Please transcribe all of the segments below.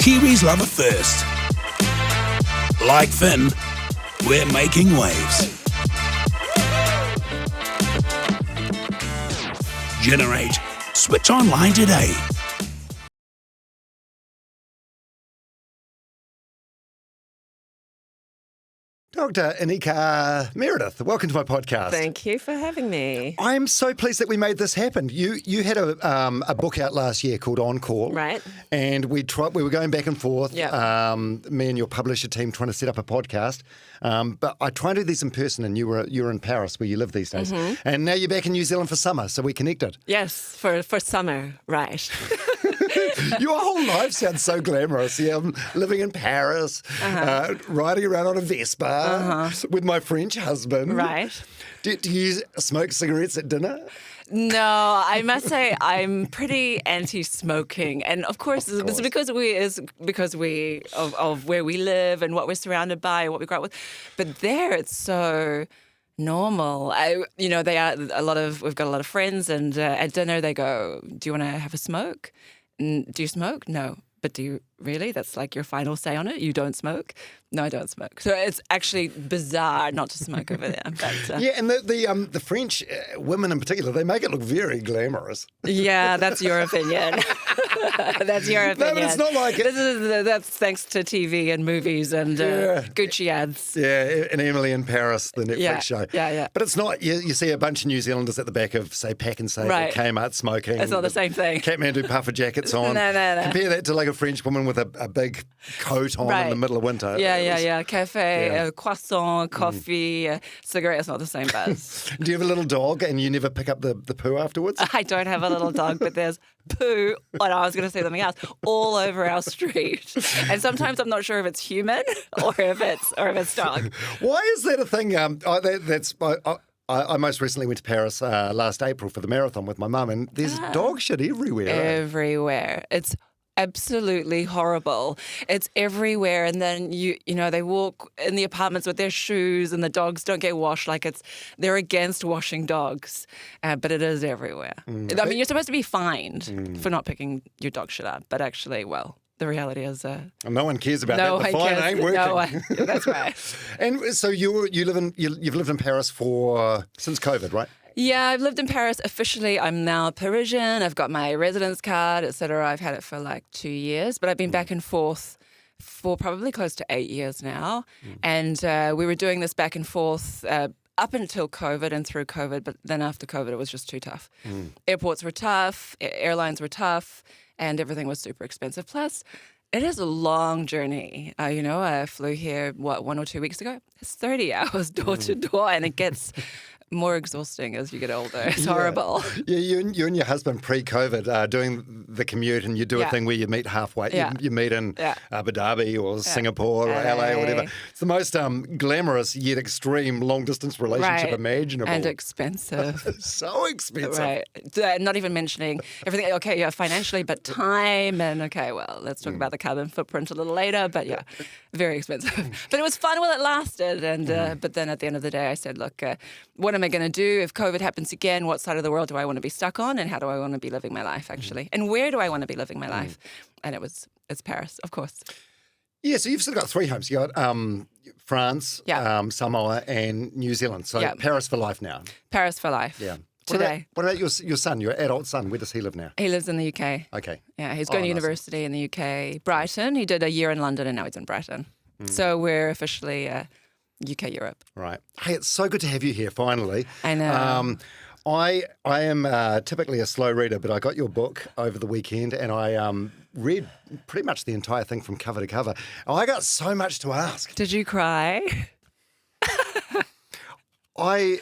Kiwis love a thirst. Like Finn, we're making waves. Generate. Switch online today. Dr Ineke Meredith, welcome to my podcast. Thank you for having me. I'm so pleased that we made this happen. You had a book out last year called On Call, Right. And we were going back and forth. Yep. Me and your publisher team trying to set up a podcast. But I try and do these in person, and you were in Paris where you live these days, and now you're back in New Zealand for summer, so we connected. Yes, for summer, right. Your whole life sounds so glamorous. Yeah, I'm living in Paris, riding around on a Vespa with my French husband. Right. Do you smoke cigarettes at dinner? No, I must say I'm pretty anti-smoking, and of course it's because we of where we live and what we're surrounded by and what we grew up with. But there, it's so normal. We've got a lot of friends, and at dinner they go, "Do you want to have a smoke? Do you smoke? No. But do you really? That's like your final say on it? You don't smoke? No, I don't smoke." So it's actually bizarre not to smoke over there. But, yeah, and the French women in particular, they make it look very glamorous. Yeah, that's your opinion. That's your opinion. No, but it's not like it. That's thanks to TV and movies and Gucci ads. Yeah, and Emily in Paris, the Netflix show. Yeah. But it's not, you see a bunch of New Zealanders at the back of, say, Pack and Save Right. or Kmart smoking. It's not the same thing. Kathmandu puffer jackets on. No. Compare that to like a French woman with a big coat on in the middle of winter. Yeah. Cafe, croissant, coffee, cigarette. It's not the same buzz. Do you have a little dog and you never pick up the poo afterwards? I don't have a little dog, but there's poo. Oh, no, I was going to say something else. All over our street, and sometimes I'm not sure if it's human or if it's dog. Why is that a thing? I most recently went to Paris last April for the marathon with my mum, and there's dog shit everywhere. Everywhere. It's absolutely horrible. It's everywhere, and then they walk in the apartments with their shoes, and the dogs don't get washed. They're against washing dogs, but it is everywhere. I mean, you're supposed to be fined for not picking your dog shit up, but actually, the reality is, no one cares about that. The fine ain't working. No one. That's right. And so you've lived in Paris since COVID, right? Yeah, I've lived in Paris officially. I'm now Parisian. I've got my residence card, etc. I've had it for like 2 years, but I've been back and forth for probably close to 8 years now. And we were doing this back and forth up until COVID and through COVID, but then after COVID, it was just too tough. Airports were tough, airlines were tough, and everything was super expensive. Plus, it is a long journey. I flew here, 1 or 2 weeks ago? It's 30 hours door to door, and it gets more exhausting as you get older. It's horrible. Yeah, you and your husband pre-COVID doing the commute, and you do a thing where you meet halfway. Yeah. You meet in Abu Dhabi or Singapore or LA or whatever. It's the most glamorous yet extreme long-distance relationship imaginable. And expensive. So expensive. Right. Not even mentioning everything. Okay, yeah, financially, but time and let's talk about the carbon footprint a little later. But yeah, very expensive. But it was fun while it lasted. And but then at the end of the day, I said, look, what am I going to do if COVID happens again? What side of the world do I want to be stuck on, and how do I want to be living my life, actually? And where do I want to be living my life? And it's Paris, of course. Yeah, so you've still got 3 homes. You got France, Samoa, and New Zealand. So Paris for life now. Paris for life. Yeah. Today. What about your son, your adult son? Where does he live now? He lives in the UK. Okay. Yeah, he's going to university in the UK. Brighton. He did a year in London, and now he's in Brighton. So we're officially UK Europe. Right. Hey, it's so good to have you here, finally. I know. I am typically a slow reader, but I got your book over the weekend, and I read pretty much the entire thing from cover to cover. I got so much to ask. Did you cry? I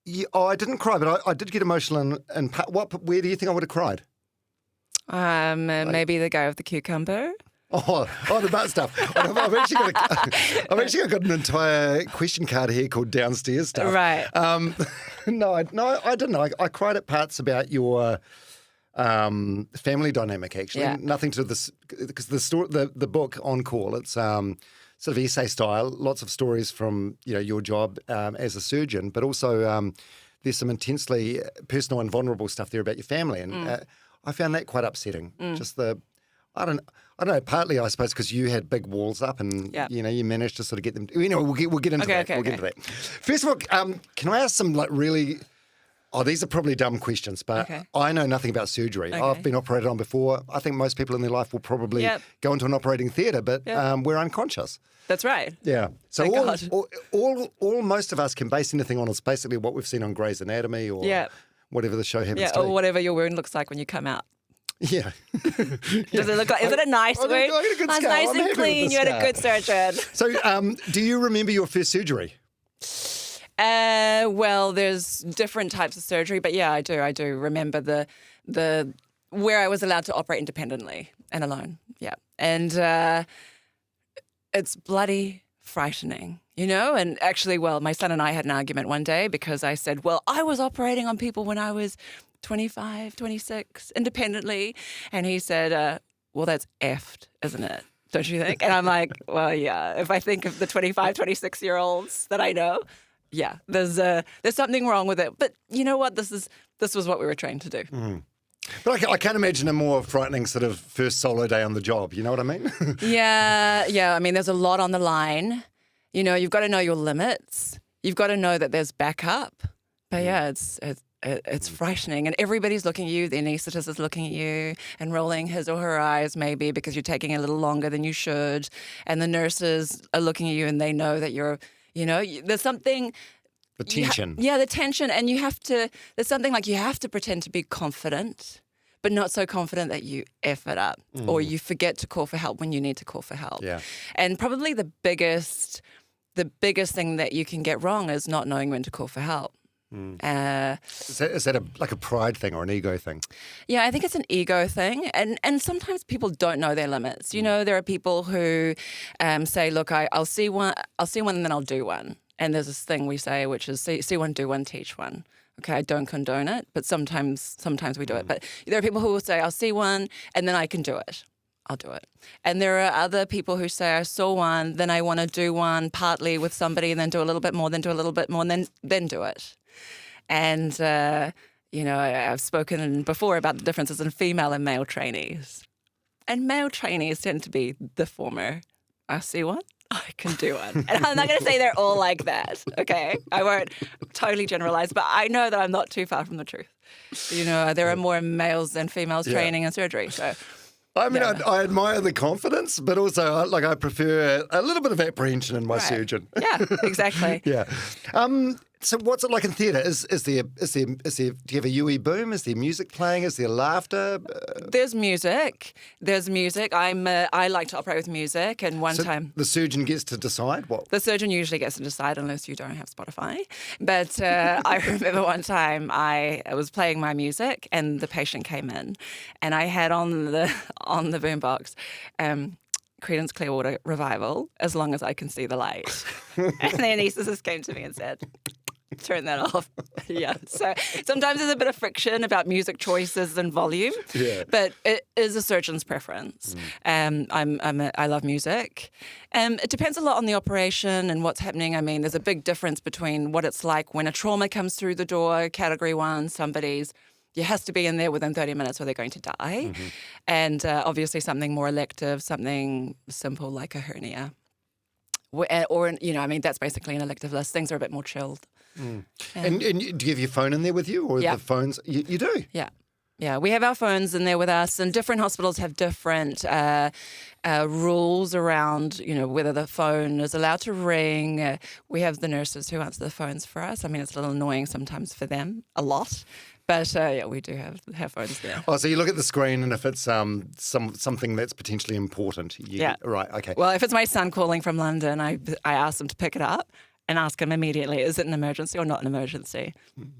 didn't cry, but I did get emotional. And where do you think I would have cried? Maybe the guy with the cucumber. Oh, the butt stuff. I've actually got an entire question card here called downstairs stuff. Right. No, I didn't. I cried at parts about your family dynamic. Actually, nothing to this, because the book On Call. It's sort of essay style. Lots of stories from your job as a surgeon, but also there's some intensely personal and vulnerable stuff there about your family, and I found that quite upsetting. Just I don't know. Partly, I suppose, because you had big walls up, and you managed to sort of get them. We'll get into that. We'll get into that. First of all, can I ask some really? Oh, these are probably dumb questions, but I know nothing about surgery. Okay. I've been operated on before. I think most people in their life will probably go into an operating theatre, but we're unconscious. That's right. Yeah. So all most of us can base anything on is basically what we've seen on Grey's Anatomy or whatever the show happens to be. Or whatever your wound looks like when you come out. Yeah. Does it look like? Is it a nice wound? It's nice and clean. You had a good surgeon. So, do you remember your first surgery? Well, there's different types of surgery, but yeah, I do remember the where I was allowed to operate independently and alone. Yeah, and it's bloody frightening, And actually, my son and I had an argument one day because I said, well, I was operating on people when I was 25, 26, independently, and he said, well, that's effed, isn't it? Don't you think? And I'm like, well, yeah. If I think of the 25, 26-year-olds that I know. Yeah, there's something wrong with it. But you know what? This was what we were trained to do. Mm. But I can't imagine a more frightening sort of first solo day on the job. You know what I mean? Yeah. I mean, there's a lot on the line. You've got to know your limits. You've got to know that there's backup. But yeah, it's frightening. And everybody's looking at you. The anaesthetist is looking at you and rolling his or her eyes maybe because you're taking a little longer than you should. And the nurses are looking at you and they know that you're... there's something... The tension. The tension. And there's something like you have to pretend to be confident, but not so confident that you F it up or you forget to call for help when you need to call for help. Yeah. And probably the biggest thing that you can get wrong is not knowing when to call for help. Is that like a pride thing or an ego thing? Yeah, I think it's an ego thing, and sometimes people don't know their limits. There are people who say, "Look, I'll see one, and then I'll do one." And there's this thing we say, which is see one, do one, teach one. Okay, I don't condone it, but sometimes we do it. But there are people who will say, "I'll see one, and then I can do it." I'll do it. And there are other people who say, I saw one, then I want to do one partly with somebody, and then do a little bit more, then do a little bit more, and then do it. And, I've spoken before about the differences in female and male trainees. And male trainees tend to be the former. I see one, I can do one. And I'm not going to say they're all like that, okay? I won't totally generalize, but I know that I'm not too far from the truth. There are more males than females training in surgery, so... I mean, I admire the confidence, but also, I prefer a little bit of apprehension in my surgeon. Yeah, exactly. Yeah. So what's it like in theatre? Is there do you have a UE boom? Is there music playing? Is there laughter? There's music. I like to operate with music, and time the surgeon gets to decide what? The surgeon usually gets to decide unless you don't have Spotify. But I remember one time I was playing my music and the patient came in, and I had on the boombox. Creedence Clearwater Revival, As Long As I Can See the Light. And the anaesthetist came to me and said, turn that off. Yeah. So sometimes there's a bit of friction about music choices and volume, but it is a surgeon's preference. I love music. It depends a lot on the operation and what's happening. I mean, there's a big difference between what it's like when a trauma comes through the door, category 1, you has to be in there within 30 minutes or they're going to die. Mm-hmm. And obviously something more elective, something simple like a hernia. That's basically an elective list. Things are a bit more chilled. Mm. And do you have your phone in there with you? Or the phones? You do? Yeah. Yeah, we have our phones in there with us, and different hospitals have different rules around, whether the phone is allowed to ring. We have the nurses who answer the phones for us. I mean, it's a little annoying sometimes for them, a lot. But, we do have phones there. Oh, so you look at the screen, and if it's something that's potentially important, right, okay. Well, if it's my son calling from London, I ask him to pick it up and ask him immediately, is it an emergency or not an emergency?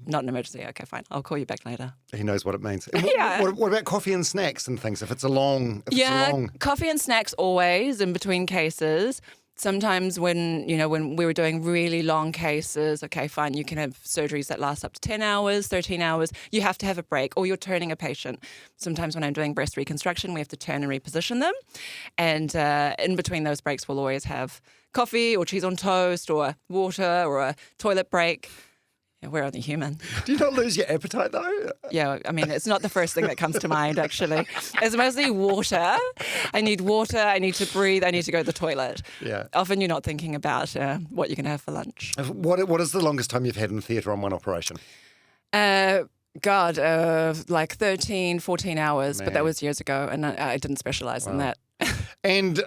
Not an emergency. Okay, fine. I'll call you back later. He knows what it means. Yeah. What about coffee and snacks and things? If it's a long... coffee and snacks always in between cases. Sometimes when we were doing really long cases, okay, fine, you can have surgeries that last up to 10 hours, 13 hours. You have to have a break, or you're turning a patient. Sometimes when I'm doing breast reconstruction, we have to turn and reposition them. And in between those breaks, we'll always have coffee or cheese on toast or water or a toilet break. we're only human. Do you not lose your appetite though? Yeah, I mean, it's not the first thing that comes to mind, actually. It's mostly water. I need water, I need to breathe, I need to go to the toilet. Yeah. Often you're not thinking about what you're going to have for lunch. What is the longest time you've had in theatre on one operation? Like 13, 14 hours, Man. but that was years ago, and I didn't specialise in that. And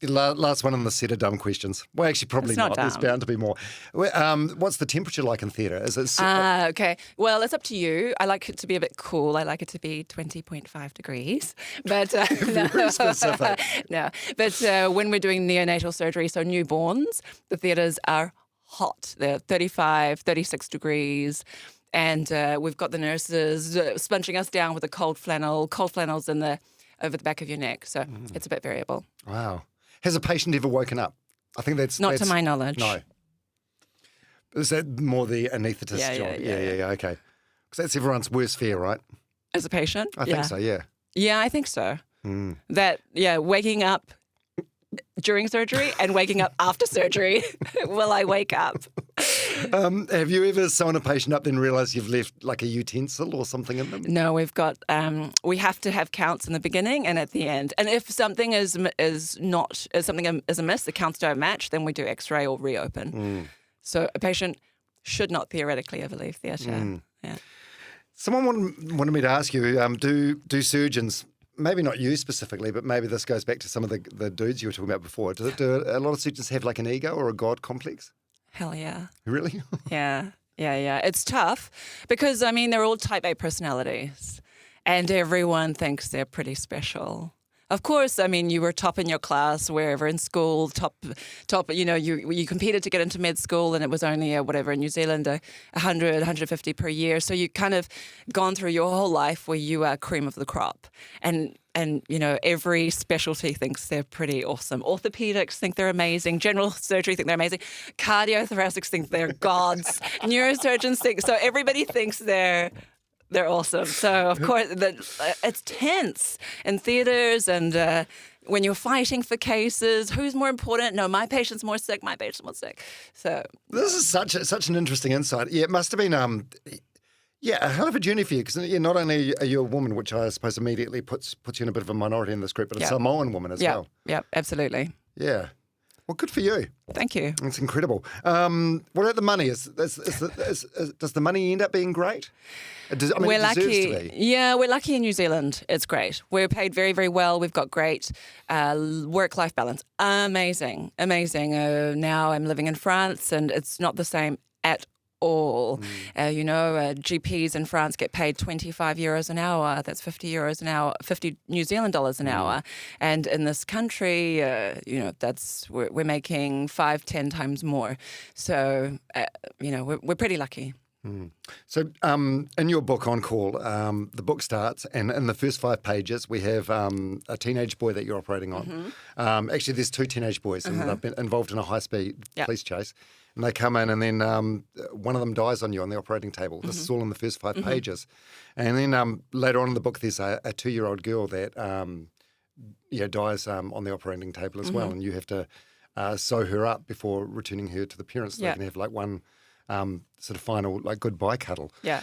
last one on the set of dumb questions. Well, actually, probably It's not There's dumb. bound to be more. What's the temperature like in theatre? Is it? Okay. Well, it's up to you. I like it to be a bit cool. I like it to be 20.5 degrees. But Very specific. No. But when we're doing neonatal surgery, so newborns, the theatres are hot. They're 35, 36 degrees. And we've got the nurses sponging us down with a cold flannels over the back of your neck. So it's a bit variable. Wow. Has a patient ever woken up? I think that's Not to my knowledge. No. Is that more the anaesthetist job? Yeah. Okay. Because that's everyone's worst fear, right? As a patient? I think so, yeah. Yeah, I think so. Waking up during surgery and waking up after surgery. Will I wake up? Have you ever sewn a patient up then realised you've left like a utensil or something in them? No, we've got. We have to have counts in the beginning and at the end. And if something is amiss, the counts don't match, then we do X-ray or reopen. So a patient should not theoretically ever leave theatre. Yeah. Someone wanted me to ask you: do surgeons? Maybe not you specifically, but maybe this goes back to some of the dudes you were talking about before. Do a lot of surgeons have like an ego or a god complex? Hell yeah. Really? Yeah. It's tough because, I mean, they're all type A personalities and everyone thinks they're pretty special. Of course, I mean, you were top in your class wherever in school, top. You competed to get into med school and it was only, in New Zealand, 100, 150 per year. So you kind of gone through your whole life where you are cream of the crop. And every specialty thinks they're pretty awesome. Orthopedics think they're amazing. General surgery think they're amazing. Cardiothoracics think they're gods. Neurosurgeons think, so everybody thinks they're awesome. So, of course, it's tense in theatres and when you're fighting for cases, who's more important? No, my patient's more sick, my patient's more sick. So this is such an interesting insight. Yeah, it must have been a hell of a journey for you because not only are you a woman, which I suppose immediately puts you in a bit of a minority in this group, but a Samoan woman as well. Yeah, absolutely. Yeah. Well, good for you. Thank you. It's incredible. What about the money? Does the money end up being great? We're lucky. It deserves to be. Yeah, we're lucky in New Zealand. It's great. We're paid very, very well. We've got great work-life balance. Amazing. Now I'm living in France and it's not the same at all. GPs in France get paid 25 euros an hour. That's 50 euros an hour, 50 New Zealand dollars an hour. And in this country, we're making 5-10 times more. So, we're pretty lucky. So in your book On Call, the book starts and in the first 5 pages we have a teenage boy that you're operating on. Actually, there's 2 teenage boys and they've been involved in a high-speed police chase. And they come in and then one of them dies on you on the operating table. This is all in the first 5 pages. And then later on in the book there's a 2-year-old girl that dies on the operating table as well. And you have to sew her up before returning her to the parents so they can have like one sort of final like goodbye cuddle. Yeah.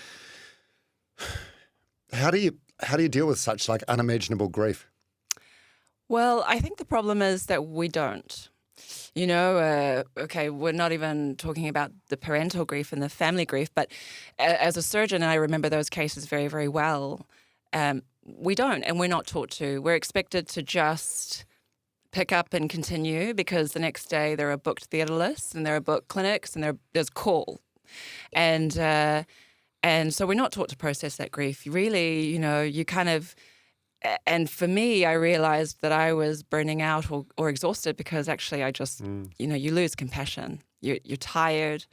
How do you deal with such like unimaginable grief? Well, I think the problem is that we don't. We're not even talking about the parental grief and the family grief, but as a surgeon, and I remember those cases very, very well, we don't, and we're not taught to. We're expected to just pick up and continue because the next day there are booked theatre lists and there are booked clinics and there's call. And so we're not taught to process that grief. Really, you kind of... And for me, I realized that I was burning out or exhausted because actually I just, you lose compassion. You're tired,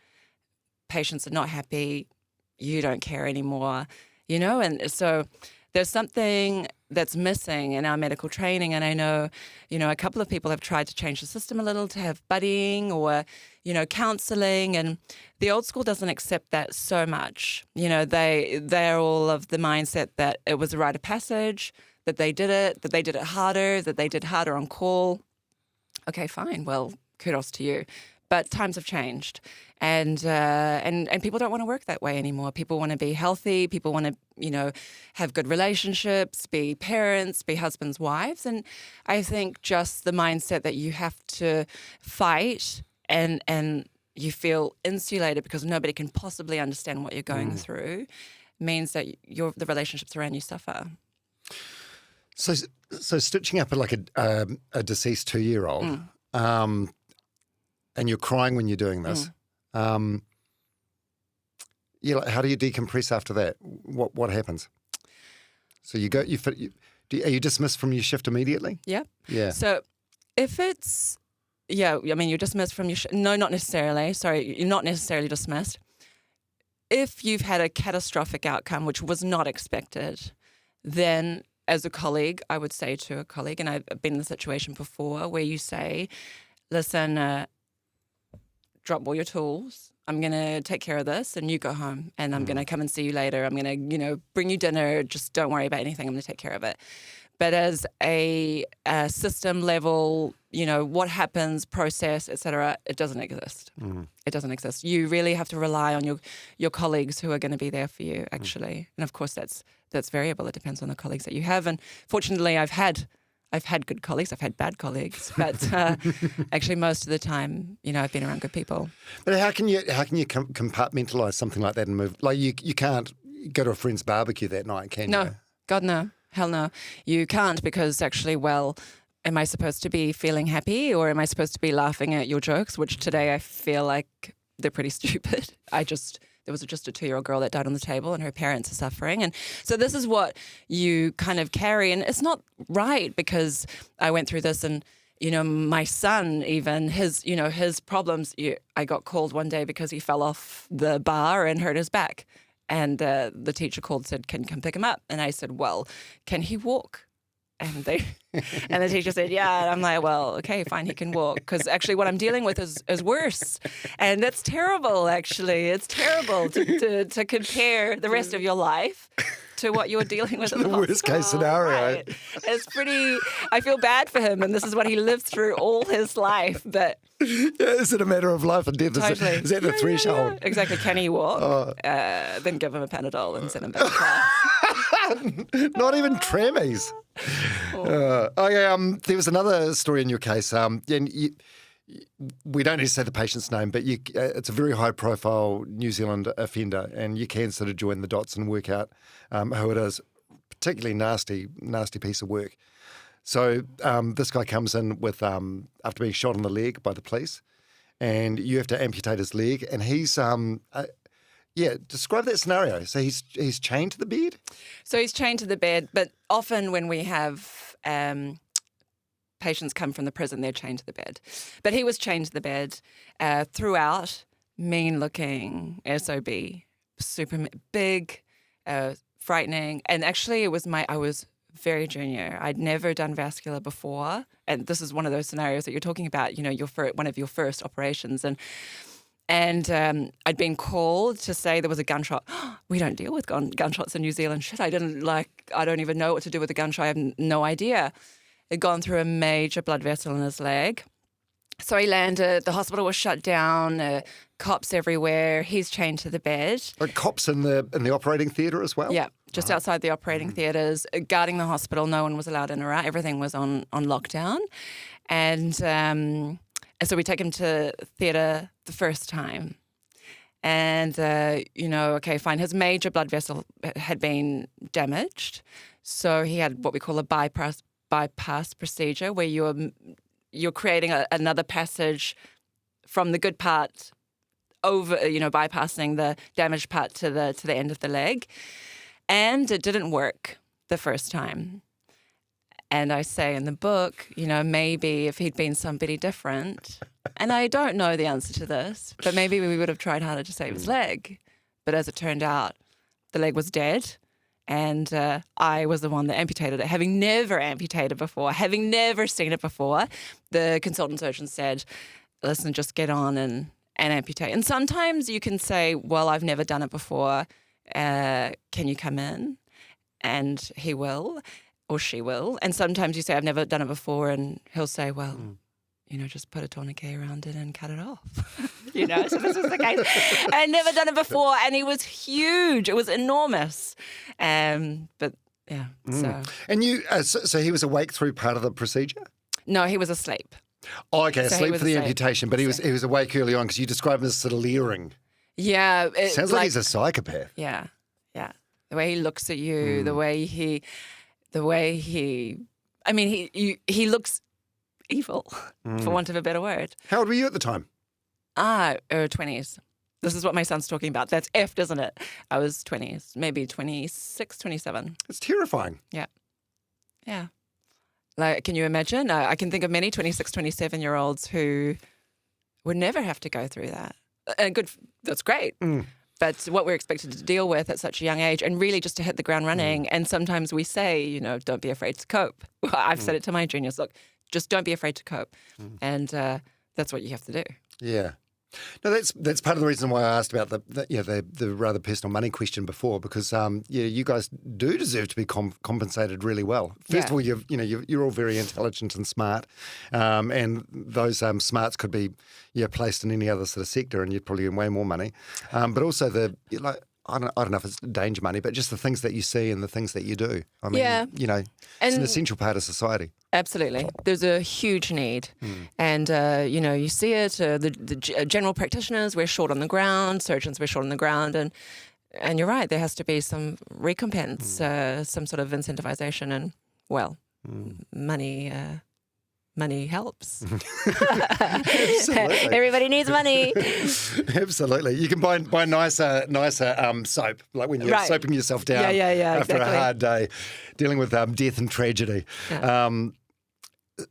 patients are not happy, you don't care anymore, and so there's something that's missing in our medical training. And I know, a couple of people have tried to change the system a little to have buddying or, counselling. And the old school doesn't accept that so much. They're all of the mindset that it was a rite of passage, that they did it harder, that they did harder on call. Okay, fine. Well, kudos to you. But times have changed, and people don't want to work that way anymore. People want to be healthy. People want to, have good relationships, be parents, be husbands, wives. And I think just the mindset that you have to fight and you feel insulated because nobody can possibly understand what you're going through means that the relationships around you suffer. So stitching up like a deceased 2-year-old. And you're crying when you're doing this. How do you decompress after that? What happens? So you go. Are you dismissed from your shift immediately? Yeah. Yeah. So if it's you're dismissed from your shift. No, not necessarily. Sorry, you're not necessarily dismissed. If you've had a catastrophic outcome, which was not expected, then as a colleague, I would say to a colleague, and I've been in the situation before where you say, "Listen." Drop all your tools. I'm going to take care of this and you go home and I'm going to come and see you later. I'm going to, bring you dinner. Just don't worry about anything. I'm going to take care of it. But as a system level, what happens, process, etc., it doesn't exist. It doesn't exist. You really have to rely on your colleagues who are going to be there for you, actually. And of course, that's variable. It depends on the colleagues that you have. And fortunately, I've had good colleagues, I've had bad colleagues, but actually most of the time, I've been around good people. But how can you compartmentalize something like that and move? Like you can't go to a friend's barbecue that night, can you? No, God no, hell no. You can't because actually, am I supposed to be feeling happy or am I supposed to be laughing at your jokes? Which today I feel like they're pretty stupid. There was just a 2-year-old girl that died on the table and her parents are suffering. And so this is what you kind of carry. And it's not right because I went through this and, my son even, his problems, I got called one day because he fell off the bar and hurt his back. And the teacher called and said, can you come pick him up? And I said, well, can he walk? And the teacher said, yeah. And I'm like, well, okay, fine, he can walk. Because actually what I'm dealing with is worse. And that's terrible, actually. It's terrible to compare the rest of your life to what you're dealing with in the worst case scenario. Right. It's pretty, I feel bad for him. And this is what he lived through all his life. But is it a matter of life and death? Totally. Is that the threshold? Yeah. Exactly. Can he walk? Then give him a Panadol and send him back to class. Not even trammies. There was another story in your case. We don't need to say the patient's name, but it's a very high-profile New Zealand offender, and you can sort of join the dots and work out who it is. Particularly nasty piece of work. So this guy comes in with after being shot in the leg by the police, and you have to amputate his leg, and he's describe that scenario. So he's chained to the bed? So he's chained to the bed, but often when we have patients come from the prison, they're chained to the bed. But he was chained to the bed throughout, mean-looking SOB, super big, frightening. And actually I was very junior. I'd never done vascular before. And this is one of those scenarios that you're talking about, one of your first operations. And I'd been called to say there was a gunshot. We don't deal with gunshots in New Zealand. Shit, I don't even know what to do with a gunshot. I have no idea. It'd gone through a major blood vessel in his leg. So he landed, the hospital was shut down, cops everywhere, he's chained to the bed. Like cops in the operating theatre as well? Yeah, just outside the operating theatres, guarding the hospital, no one was allowed in or out, everything was on lockdown. And so we take him to theatre the first time. And, okay, fine, his major blood vessel had been damaged. So he had what we call a bypass procedure where you're creating another passage from the good part over, bypassing the damaged part to the end of the leg. And it didn't work the first time. And I say in the book, maybe if he'd been somebody different, and I don't know the answer to this, but maybe we would have tried harder to save his leg. But as it turned out, the leg was dead. And I was the one that amputated it. Having never amputated before, having never seen it before, the consultant surgeon said, listen, just get on and amputate. And sometimes you can say, well, I've never done it before. Can you come in? And he will, or she will. And sometimes you say, I've never done it before. And he'll say, well, just put a tourniquet around it and cut it off. So this was the case. I'd never done it before, and he was huge. It was enormous. But yeah, so. And you, so he was awake through part of the procedure? No, he was asleep. Oh, okay, So asleep he for the was amputation, but he was awake early on because you described him as sort of leering. Yeah. Sounds like he's a psychopath. Yeah. The way he looks at you, the way he, I mean, he looks evil, for want of a better word. How old were you at the time? 20s. This is what my son's talking about. That's F, isn't it? I was 20s, maybe 26, 27. It's terrifying. Yeah. Like, can you imagine? I can think of many 26, 27-year-olds who would never have to go through that. And that's great. But what we're expected to deal with at such a young age, and really just to hit the ground running. And sometimes we say, don't be afraid to cope. Well, I've said it to my juniors, look, just don't be afraid to cope. And that's what you have to do. Yeah. No, that's part of the reason why I asked about the rather personal money question before, because you guys do deserve to be compensated really well. First of all, you're all very intelligent and smart, and those smarts could be placed in any other sort of sector, and you'd probably earn way more money. But also I don't know if it's danger money, but just the things that you see and the things that you do. I mean, it's an essential part of society. Absolutely. There's a huge need. And, you see it, the general practitioners, we're short on the ground, surgeons, we're short on the ground. And you're right, there has to be some recompense, some sort of incentivization. And, money helps. Absolutely. Everybody needs money. Absolutely. You can buy nicer soap, like when you're soaping yourself down after a hard day, dealing with death and tragedy. Yeah.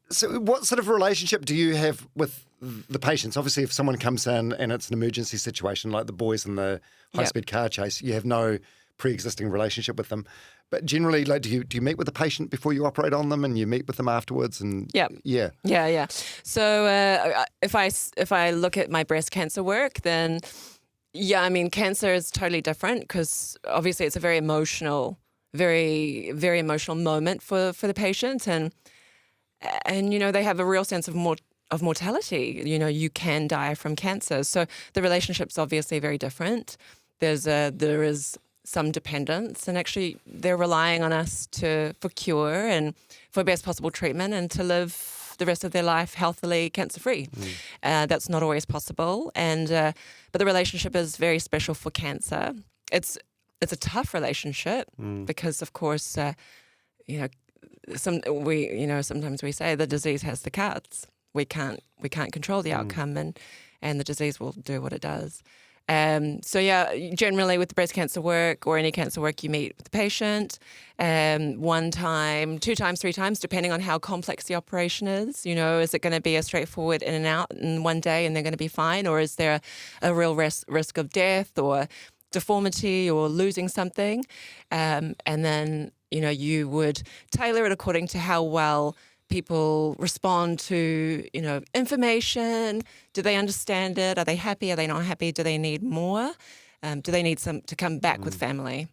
So what sort of relationship do you have with the patients? Obviously, if someone comes in and it's an emergency situation like the boys in the high-speed car chase, you have no pre-existing relationship with them. But generally, like, do you meet with the patient before you operate on them, and you meet with them afterwards? And yeah. So if I look at my breast cancer work, then cancer is totally different, because obviously it's a very emotional, very very emotional moment for the patient, and they have a real sense of mortality. You can die from cancer, so the relationship's obviously very different. There is some dependence, and actually they're relying on us for cure and for best possible treatment and to live the rest of their life healthily, cancer-free. That's not always possible, but the relationship is very special for cancer. It's a tough relationship because, of course, sometimes we say the disease has the cards. We can't control the outcome, and the disease will do what it does. Generally with the breast cancer work or any cancer work, you meet with the patient 1 time, 2 times, 3 times, depending on how complex the operation is. Is it going to be a straightforward in and out in one day and they're going to be fine? Or is there a real risk of death or deformity or losing something? And then, you would tailor it according to how well people respond to, information. Do they understand it? Are they happy? Are they not happy? Do they need more? Do they need to come back with family?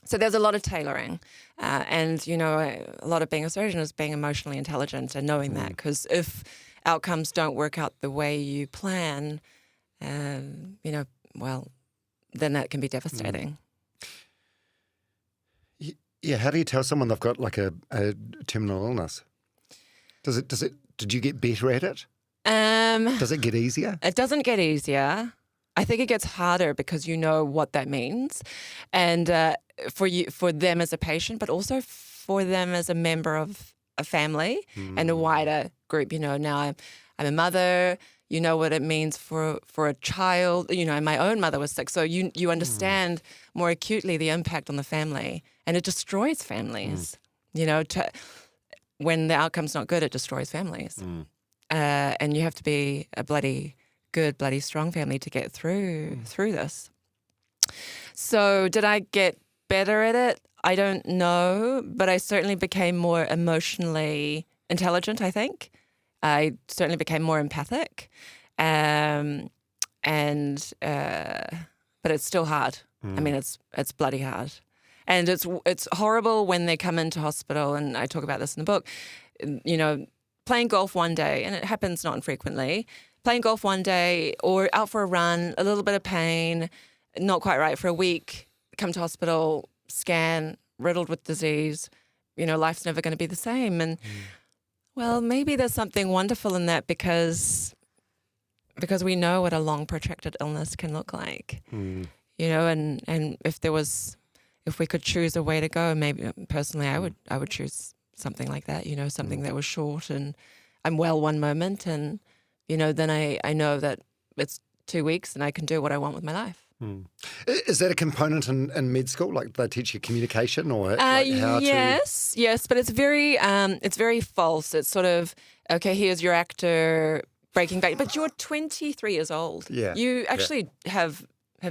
So there's a lot of tailoring. And, a lot of being a surgeon is being emotionally intelligent and knowing that, because if outcomes don't work out the way you plan, then that can be devastating. Yeah, how do you tell someone they've got like a terminal illness? Did you get better at it? Does it get easier? It doesn't get easier. I think it gets harder because you know what that means, and for them as a patient, but also for them as a member of a family and a wider group. Now I'm a mother. You know what it means for a child. And my own mother was sick, so you understand more acutely the impact on the family, and it destroys families. When the outcome's not good, it destroys families. And you have to be a bloody good, bloody strong family to get through this. So did I get better at it? I don't know, but I certainly became more emotionally intelligent, I think. I certainly became more empathic. But it's still hard. I mean, it's bloody hard. And it's horrible when they come into hospital, and I talk about this in the book, playing golf one day, and it happens not infrequently, playing golf one day or out for a run, a little bit of pain, not quite right for a week, come to hospital, scan, riddled with disease, life's never going to be the same. And well, maybe there's something wonderful in that because we know what a long protracted illness can look like, and if we could choose a way to go, maybe personally I would choose something like that, something that was short and I'm well one moment and, then I know that it's 2 weeks and I can do what I want with my life. Is that a component in med school? Like they teach you communication or how yes, to... Yes, but it's very false. It's sort of, okay, here's your actor breaking back, but you're 23 years old. Yeah. You actually have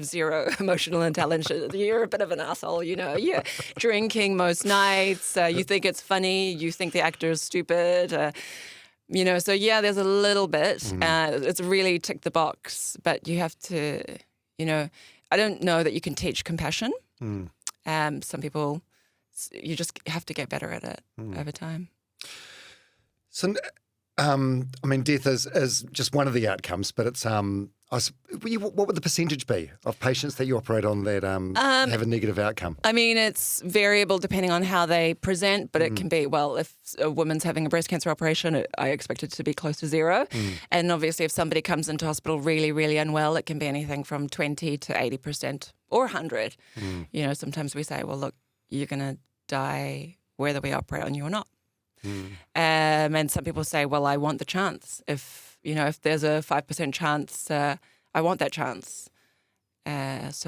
zero emotional intelligence. You're a bit of an asshole, You're drinking most nights. You think it's funny. You think the actor is stupid. So yeah, there's a little bit. It's really tick the box, but you have to... I don't know that you can teach compassion. Some people, you just have to get better at it over time. So, death is just one of the outcomes, but it's what would the percentage be of patients that you operate on that have a negative outcome? It's variable depending on how they present, but it can be, well, if a woman's having a breast cancer operation, I expect it to be close to 0. And obviously if somebody comes into hospital really, really unwell, it can be anything from 20 to 80% or 100. Sometimes we say, well, look, you're going to die whether we operate on you or not. And some people say, well, I want the chance. If there's a 5% chance, I want that chance. That's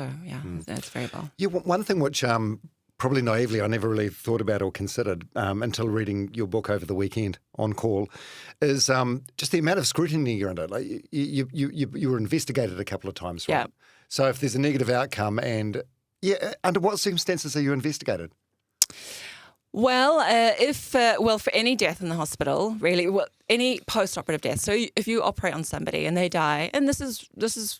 variable. Yeah, one thing which probably naively I never really thought about or considered until reading your book over the weekend on call is just the amount of scrutiny you're under. Like you were investigated a couple of times, right? Yeah. So if there's a negative outcome and under what circumstances are you investigated? Well, for any death in the hospital, really, any post-operative death. So if you operate on somebody and they die, and this is, it's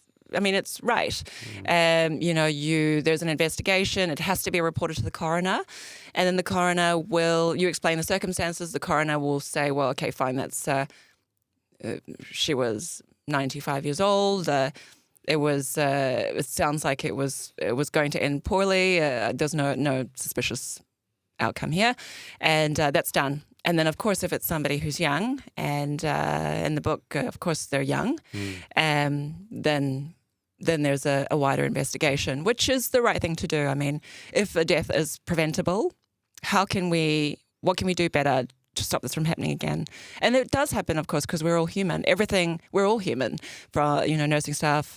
right. There's an investigation. It has to be reported to the coroner, and then the coroner you explain the circumstances. The coroner will say, well, okay, fine, that's she was 95 years old. It sounds like it was going to end poorly. There's no suspicious outcome here, and that's done. And then, of course, if it's somebody who's young, and in the book, of course, they're young, then there's a wider investigation, which is the right thing to do. If a death is preventable, what can we do better to stop this from happening again? And it does happen, of course, because we're all human. We're all human, for nursing staff,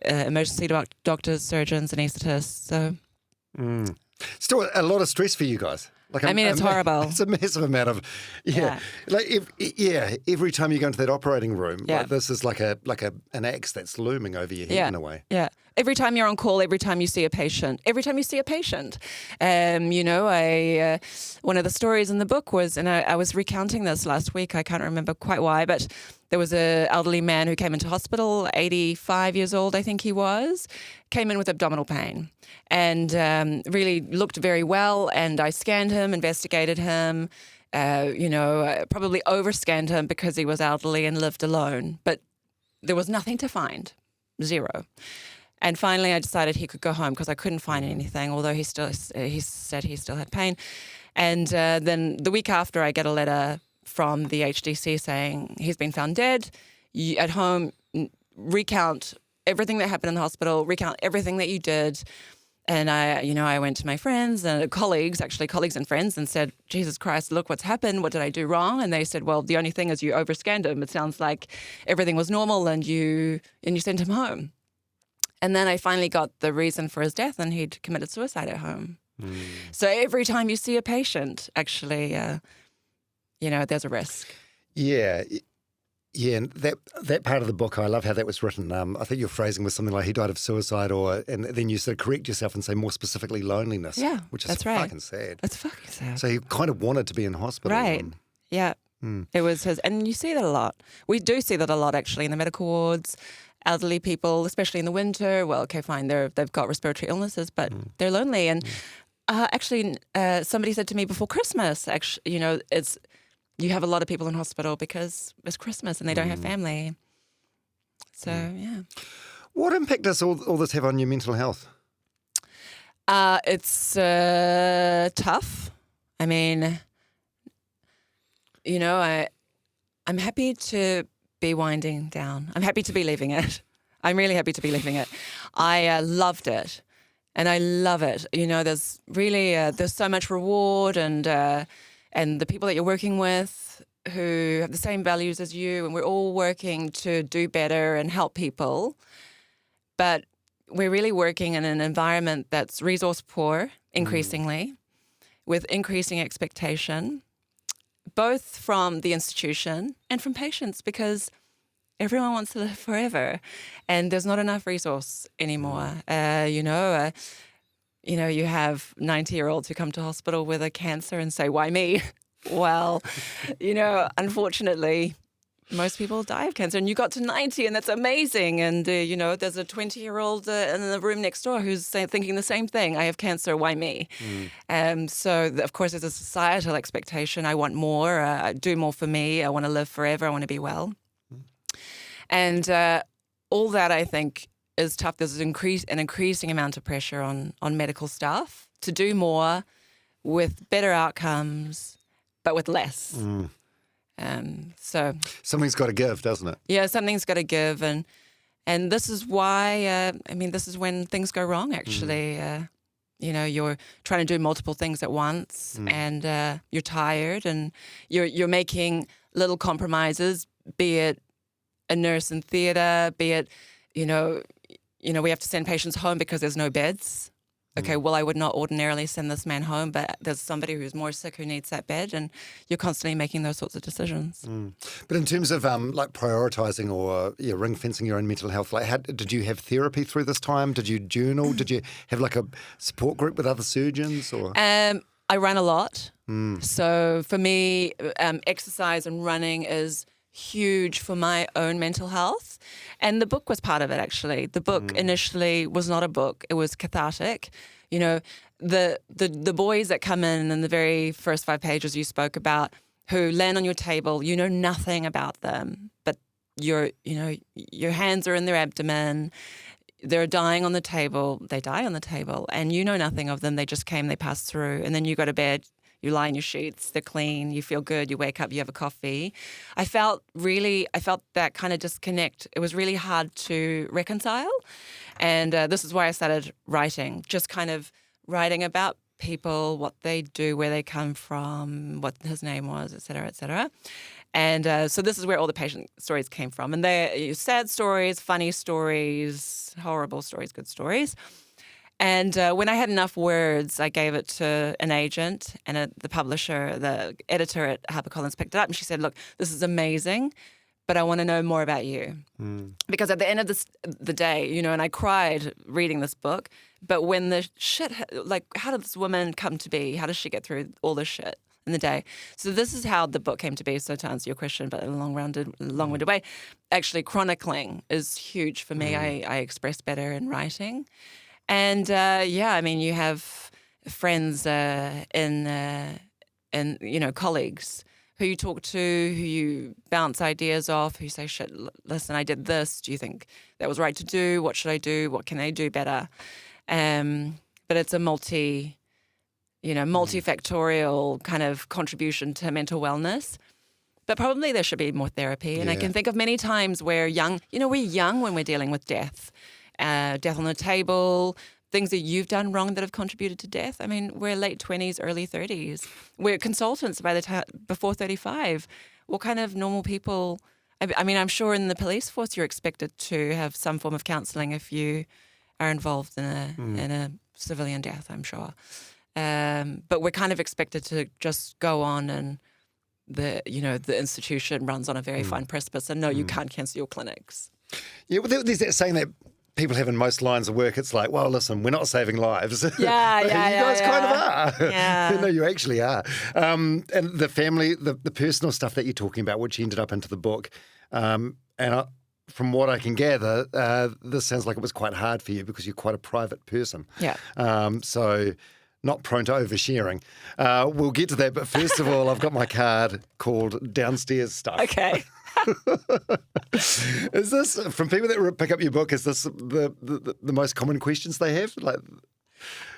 emergency doctors, surgeons, anaesthetists. So. Still a lot of stress for you guys. It's horrible. It's a massive amount of, every time you go into that operating room, like this is like an axe that's looming over your head in a way. Yeah. Every time you're on call, every time you see a patient. One of the stories in the book was, and I was recounting this last week, I can't remember quite why, but there was an elderly man who came into hospital, 85 years old, I think he was, came in with abdominal pain and really looked very well. And I scanned him, investigated him, probably overscanned him because he was elderly and lived alone. But there was nothing to find, 0. And finally, I decided he could go home because I couldn't find anything, although he said he still had pain. And then the week after, I get a letter from the HDC saying he's been found dead. You, at home, recount everything that happened in the hospital, recount everything that you did. And I went to my friends and colleagues and friends, and said, Jesus Christ, look what's happened. What did I do wrong? And they said, well, the only thing is you overscanned him. It sounds like everything was normal, and you sent him home. And then I finally got the reason for his death, and he'd committed suicide at home. So every time you see a patient, actually, there's a risk. Yeah. Yeah, and that part of the book, I love how that was written. I think your phrasing was something like he died of suicide, and then you sort of correct yourself and say more specifically loneliness. Yeah, which is that's right. fucking sad. That's fucking sad. So he kind of wanted to be in hospital. Right. Yeah. It was his, and you see that a lot. We do see that a lot actually in the medical wards. Elderly people, especially in the winter. Well, okay, fine. They've got respiratory illnesses, but they're lonely. And actually, somebody said to me before Christmas, actually, you have a lot of people in hospital because it's Christmas and they don't have family. So, yeah. What impact does all this have on your mental health? It's tough. I mean, I'm happy to be winding down. I'm happy to be leaving it. I'm really happy to be leaving it. I loved it, and I love it. There's really there's so much reward, and the people that you're working with who have the same values as you, and we're all working to do better and help people. But we're really working in an environment that's resource poor, increasingly, with increasing expectation, both from the institution and from patients, because everyone wants to live forever, and there's not enough resource anymore. You have 90-year-olds who come to hospital with a cancer and say, "Why me?" Well, unfortunately, most people die of cancer, and you got to 90, and that's amazing. And, there's a 20-year-old in the room next door who's thinking the same thing. I have cancer, why me? So, of course, there's a societal expectation. I want more, do more for me. I want to live forever. I want to be well. And all that, I think, is tough. There's an increasing amount of pressure on medical staff to do more with better outcomes, but with less. So something's got to give, doesn't it? Yeah, something's got to give, and this is why. This is when things go wrong. Actually, you're trying to do multiple things at once, and you're tired, and you're making little compromises. Be it a nurse in theatre, be it we have to send patients home because there's no beds. Okay, well, I would not ordinarily send this man home, but there's somebody who's more sick who needs that bed, and you're constantly making those sorts of decisions. But in terms of prioritising or ring fencing your own mental health, did you have therapy through this time? Did you journal? Did you have a support group with other surgeons? Or I ran a lot. So for me, exercise and running is huge for my own mental health. And the book was part of it, actually. The book initially was not a book. It was cathartic. The boys that come in the very first 5 pages you spoke about, who land on your table, you know nothing about them, but your hands are in their abdomen. They're dying on the table. They die on the table. And you know nothing of them. They just came, they passed through. And then you go to bed. You lie in your sheets, they're clean, you feel good, you wake up, you have a coffee. I felt that kind of disconnect. It was really hard to reconcile. And this is why I started writing, just kind of writing about people, what they do, where they come from, what his name was, et cetera, et cetera. And so this is where all the patient stories came from. And they're sad stories, funny stories, horrible stories, good stories. And when I had enough words, I gave it to an agent, and the publisher, the editor at HarperCollins picked it up, and she said, "Look, this is amazing, but I want to know more about you." Because at the end of the day, and I cried reading this book, but when the shit, how did this woman come to be? How does she get through all this shit in the day? So this is how the book came to be. So to answer your question, but in a long-winded way, actually chronicling is huge for me. I express better in writing. And you have friends and colleagues who you talk to, who you bounce ideas off, who say, "Shit, listen, I did this. Do you think that was right to do? What should I do? What can I do better?" But it's a multifactorial kind of contribution to mental wellness. But probably there should be more therapy. And I can think of many times where we're young when we're dealing with death. Death on the table, things that you've done wrong that have contributed to death. I mean, we're late 20s, early 30s. We're consultants by the time before 35. What kind of normal people? I'm sure in the police force you're expected to have some form of counselling if you are involved in a civilian death, I'm sure. But we're kind of expected to just go on, and the institution runs on a very fine precipice, and no, you can't cancel your clinics. Yeah, well, there's that saying that people have in most lines of work. It's like, well, listen, we're not saving lives. Yeah, you guys kind of are. Yeah. No, you actually are. And the family, the personal stuff that you're talking about, which ended up into the book, from what I can gather, this sounds like it was quite hard for you because you're quite a private person. Yeah. So not prone to oversharing. We'll get to that, but first of all, I've got my card called Downstairs Stuff. Okay. Is this, from people that pick up your book, is this the most common questions they have? Like,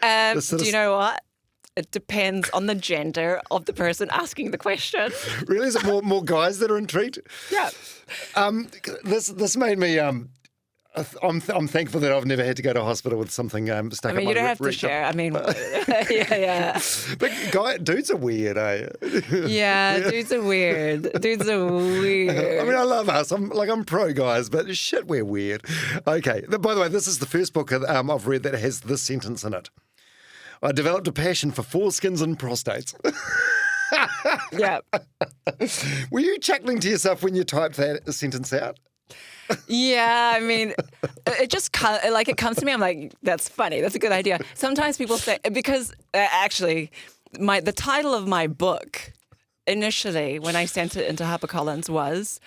do you know what? It depends on the gender of the person asking the question. Really? Is it more guys that are intrigued? Yeah. This made me... I'm thankful that I've never had to go to hospital with something stuck in my you don't have to rectum. share. I mean, yeah. But dudes are weird, eh? Yeah, dudes are weird. I mean, I love us. I'm pro guys, but shit, we're weird. Okay. By the way, this is the first book I've read that has this sentence in it. I developed a passion for foreskins and prostates. Yeah. Were you chuckling to yourself when you typed that sentence out? Yeah, I mean, it just it comes to me. I'm like, that's funny. That's a good idea. Sometimes people say, because actually, the title of my book initially, when I sent it into HarperCollins, was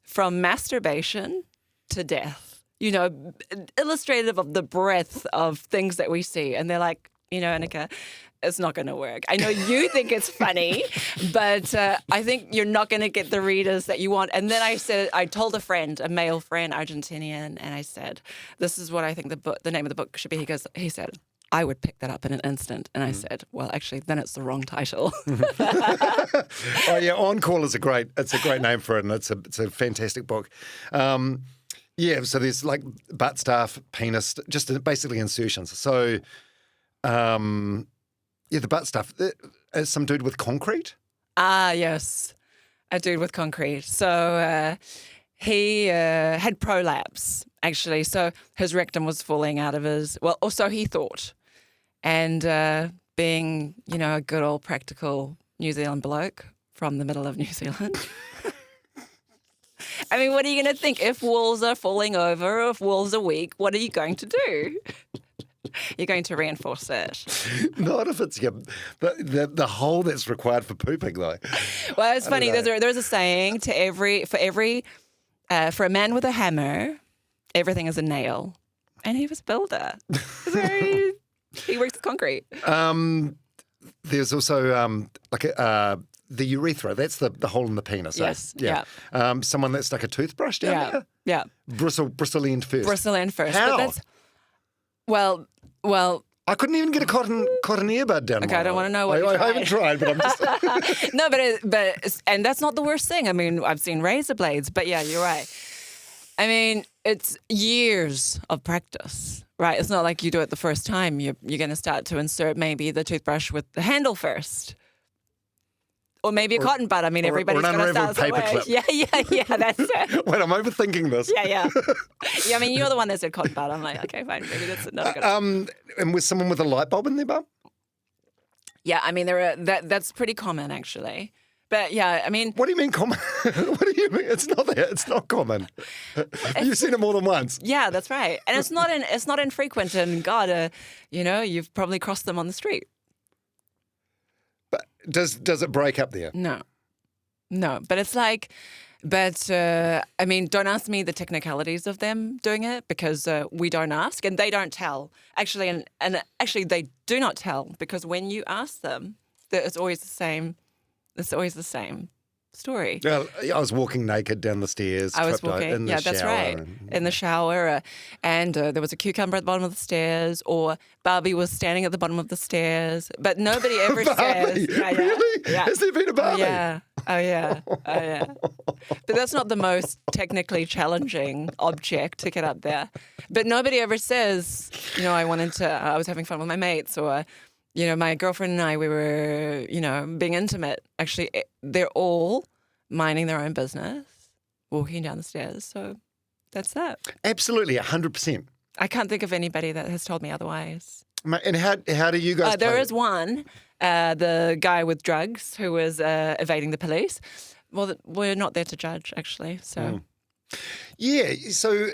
From Masturbation to Death. You know, illustrative of the breadth of things that we see. And they're like, Ineke, it's not going to work. I know you think it's funny, but I think you're not going to get the readers that you want. And then I told a friend, a male friend, Argentinian, and I said, this is what I think the name of the book should be. He said, I would pick that up in an instant. And I said, well, actually, then it's the wrong title. Oh yeah, On Call is a great name for it, and it's a fantastic book. Yeah, so there's like butt stuff, penis, just basically insertions. So, yeah, the butt stuff. Some dude with concrete? Ah, yes, a dude with concrete. So he had prolapse, actually. So his rectum was falling out of or so he thought. And being, a good old practical New Zealand bloke from the middle of New Zealand. I mean, what are you going to think? If walls are falling over, or if walls are weak, what are you going to do? You're going to reinforce it. Not if it's the hole that's required for pooping, though. Well, it's funny. There's a saying for a man with a hammer, everything is a nail, and he was a builder. So he works with concrete. There's also the urethra. That's the hole in the penis. Yes. Yeah. Someone that stuck a toothbrush down there. Yeah. Bristle end first. Bristle end first. How? But that's, well. I couldn't even get a cotton earbud down. Okay, I don't want to know what I haven't tried, but I'm just. No, and that's not the worst thing. I mean, I've seen razor blades, but yeah, you're right. I mean, it's years of practice, right? It's not like you do it the first time. You're going to start to insert maybe the toothbrush with the handle first. Or maybe a cotton bud. I mean, everybody's going to start paper clip. Yeah, that's it. Wait, I'm overthinking this. Yeah. I mean, you're the one that said cotton bud. I'm like, okay, fine. Maybe that's not good. And with someone with a light bulb in their bum? Yeah, I mean, that's pretty common, actually. But yeah, I mean... What do you mean common? What do you mean? It's not that. It's not common. You've seen it more than once. Yeah, that's right. And it's not infrequent. And God, you've probably crossed them on the street. But does it break up there? No. But it's like, I mean, don't ask me the technicalities of them doing it because we don't ask and they don't tell. Actually, and actually they do not tell because when you ask them, it's always the same. It's always the same story. Well, I was walking naked down the stairs. I was walking. In the yeah, shower that's right. In the shower, and there was a cucumber at the bottom of the stairs, or Barbie was standing at the bottom of the stairs. But nobody ever says, "Really? Yeah. Has there been a Barbie?" Oh yeah. But that's not the most technically challenging object to get up there. But nobody ever says, I was having fun with my mates, or. My girlfriend and I, we were, being intimate. Actually, they're all minding their own business, walking down the stairs. So that's that. Absolutely, 100%. I can't think of anybody that has told me otherwise. And how do you guys There is one, the guy with drugs who was evading the police. Well, we're not there to judge, actually. So Yeah, so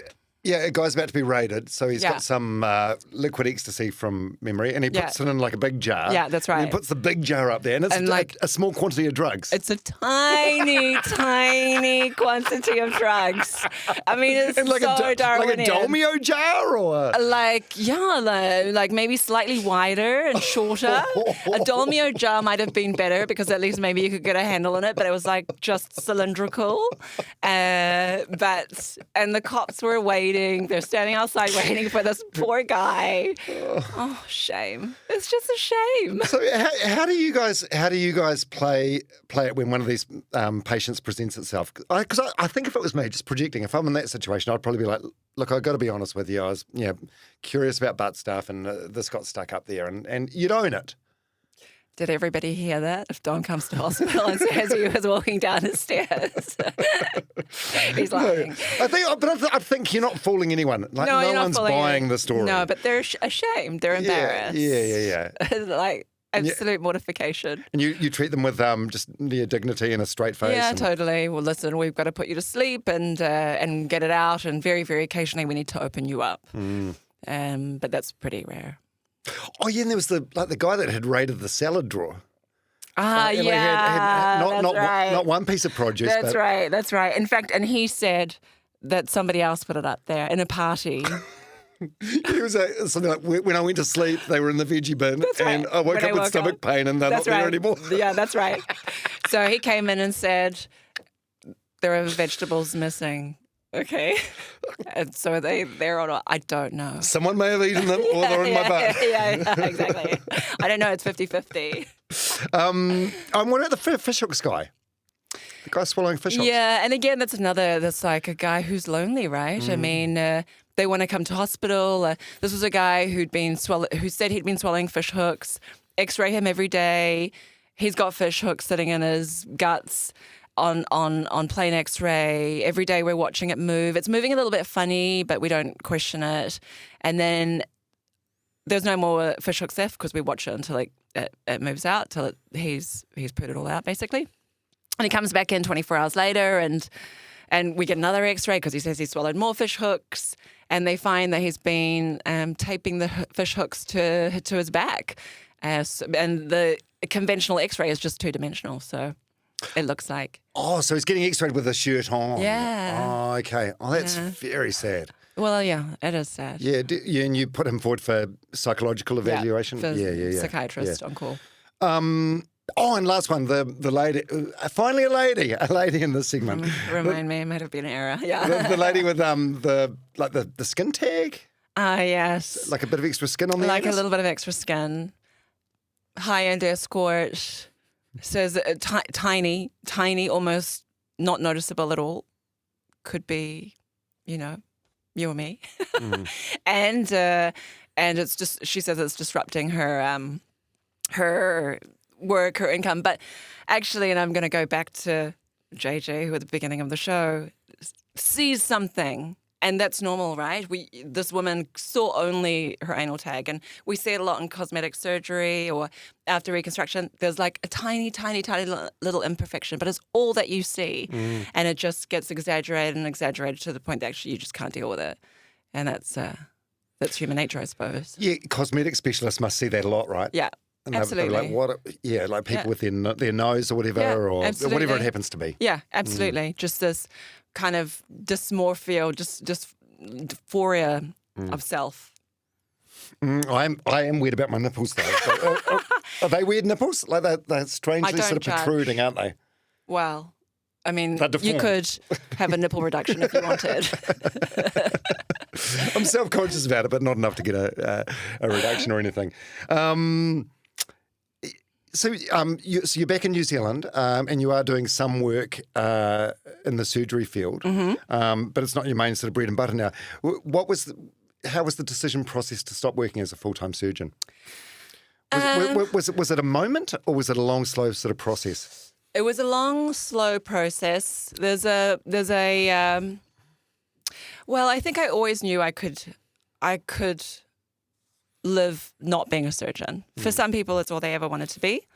Yeah, a guy's about to be raided, so he's got some liquid ecstasy from memory, and he puts it in like a big jar. Yeah, that's right. And he puts the big jar up there, and it's like a small quantity of drugs. It's a tiny, tiny quantity of drugs. I mean, it's like so Darwinian. Like a Dolmio jar, or like maybe slightly wider and shorter. A Dolmio jar might have been better because at least maybe you could get a handle on it, but it was like just cylindrical. And the cops were waiting. They're standing outside waiting for this poor guy. Oh, shame. It's just a shame. So how do you guys play it when one of these patients presents itself? Because I think if it was me, just projecting, if I'm in that situation, I'd probably be like, look, I've got to be honest with you. I was curious about butt stuff, and this got stuck up there, and you'd own it. Did everybody hear that? If Don comes to hospital and says he was walking down the stairs, he's lying. I think you're not fooling anyone. Like, no one's buying the story. No, but they're ashamed. They're embarrassed. Yeah. Like absolute mortification. And you treat them with just near dignity and a straight face. Yeah, totally. Well, listen, we've got to put you to sleep and get it out, and very, very occasionally we need to open you up. But that's pretty rare. Oh yeah, and there was the guy that had raided the salad drawer. Had not one piece of produce. That's right. In fact, and he said that somebody else put it up there in a party. He was something like, when I went to sleep, they were in the veggie bin, and I woke up with stomach pain, and they're not there anymore. Yeah, that's right. So he came in and said there are vegetables missing. Okay. And so they're on, I don't know. Someone may have eaten them, or they're in my butt. Yeah, exactly. I don't know. It's 50-50. What about the fishhooks guy? The guy swallowing fishhooks. Yeah, and again, that's like a guy who's lonely, right? I mean, they want to come to hospital. This was a guy who said he'd been swallowing fishhooks. X-ray him every day. He's got fishhooks sitting in his guts. On plain X-ray. Every day we're watching it move. It's moving a little bit funny, but we don't question it. And then there's no more fish hooks left because we watch it until it moves out, till he's put it all out, basically. And he comes back in 24 hours later, and we get another X-ray because he says he swallowed more fish hooks, and they find that he's been taping the fish hooks to his back. And the conventional X-ray is just two-dimensional, so it looks like. Oh, so he's getting X-rayed with a shirt on. Yeah. Oh, okay. Oh, that's very sad. Well, yeah, it is sad. Yeah, and you put him forward for psychological evaluation? Yeah. Psychiatrist on call. And last one, the lady, finally a lady in this segment. Remind me, it might have been an error. Yeah. The lady with the skin tag? Yes. Like a bit of extra skin on the Like anus? a little bit of extra skin. High-end escort. Says tiny, almost not noticeable at all. Could be, you or me. And it's just, she says it's disrupting her work, her income. But actually, and I'm going to go back to JJ, who at the beginning of the show sees something. And that's normal, right? This woman saw only her anal tag, and we see it a lot in cosmetic surgery or after reconstruction. There's like a tiny, tiny, tiny little imperfection, but it's all that you see, and it just gets exaggerated to the point that actually you just can't deal with it, and that's human nature, I suppose. Yeah, cosmetic specialists must see that a lot, right? Yeah. And absolutely. Like people with their nose or whatever, or whatever it happens to be. Yeah, absolutely. Just this kind of dysmorphia, or just dysphoria of self. I am weird about my nipples, though. Are they weird nipples? Like they're strangely sort of protruding, aren't they? Well, I mean, you could have a nipple reduction if you wanted. I'm self-conscious about it, but not enough to get a reduction or anything. So you're back in New Zealand, and you are doing some work in the surgery field, but it's not your main sort of bread and butter now. How was the decision process to stop working as a full-time surgeon? Was it a moment, or was it a long, slow sort of process? It was a long, slow process. Well, I think I always knew I could live not being a surgeon. For some people, it's all they ever wanted to be.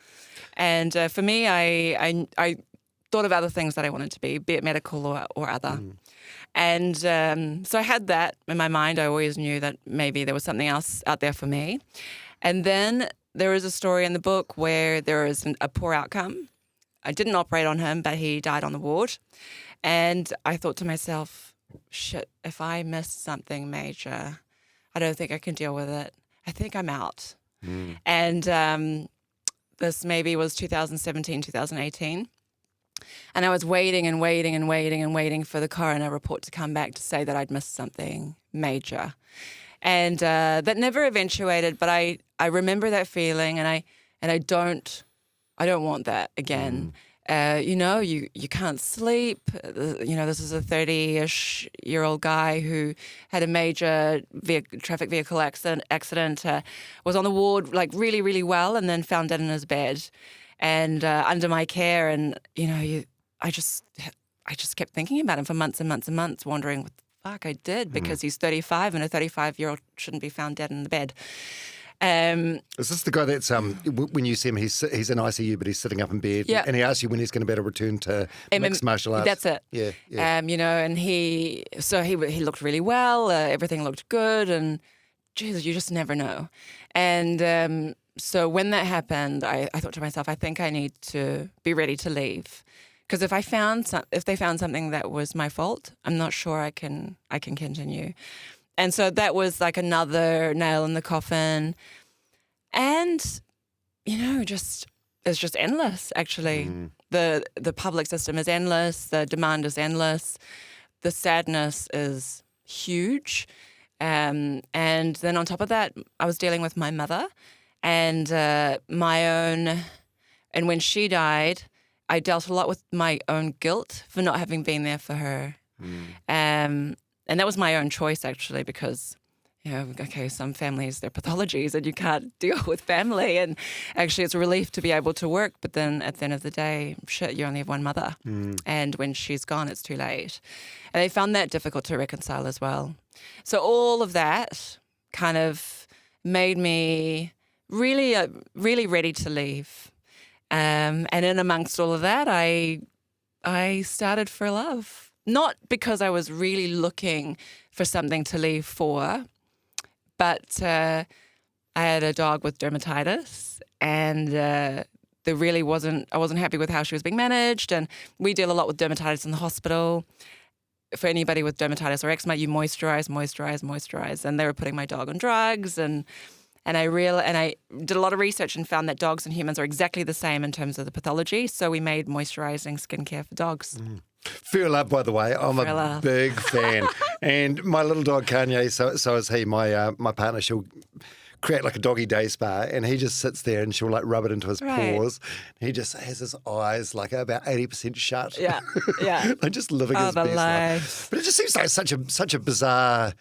And for me, I thought of other things that I wanted to be it medical or other. And so I had that in my mind. I always knew that maybe there was something else out there for me. And then there is a story in the book where there is a poor outcome. I didn't operate on him, but he died on the ward. And I thought to myself, shit, if I miss something major, I don't think I can deal with it. I think I'm out. And this maybe was 2017, 2018. And I was waiting and waiting and waiting and waiting for the coroner report to come back to say that I'd missed something major. And that never eventuated, but I remember that feeling, and I don't want that again. You can't sleep. This is a 30-ish-year-old guy who had a major traffic vehicle accident, was on the ward like really, really well, and then found dead in his bed and under my care. And, I just kept thinking about him for months and months and months, wondering what the fuck I did, because he's 35 and a 35-year-old shouldn't be found dead in the bed. Is this the guy that's when you see him, he's in ICU, but he's sitting up in bed, and he asks you when he's going to be able to return to mixed martial arts? That's it. Yeah. And he looked really well. Everything looked good, and Jesus, you just never know. And so when that happened, I thought to myself, I think I need to be ready to leave, because if they found something that was my fault, I'm not sure I can continue. And so that was like another nail in the coffin. And, it's just endless, actually. The public system is endless. The demand is endless. The sadness is huge. And then on top of that, I was dealing with my mother and and when she died, I dealt a lot with my own guilt for not having been there for her. And that was my own choice, actually, because, some families, they're pathologies and you can't deal with family. And actually it's a relief to be able to work. But then at the end of the day, shit, you only have one mother. And when she's gone, it's too late. And I found that difficult to reconcile as well. So all of that kind of made me really, really ready to leave. And in amongst all of that, I started For Love. Not because I was really looking for something to leave for, but I had a dog with dermatitis, and I wasn't happy with how she was being managed. And we deal a lot with dermatitis in the hospital. For anybody with dermatitis or eczema, you moisturize. And they were putting my dog on drugs, and I did a lot of research and found that dogs and humans are exactly the same in terms of the pathology. So we made moisturizing skincare for dogs. For Love, by the way, I'm a big fan. And my little dog, Kanye, so is he. My partner, she'll create like a doggy day spa, and he just sits there and she'll like rub it into his paws. He just has his eyes like about 80% shut. Yeah. Like just living his best life. But it just seems like such a bizarre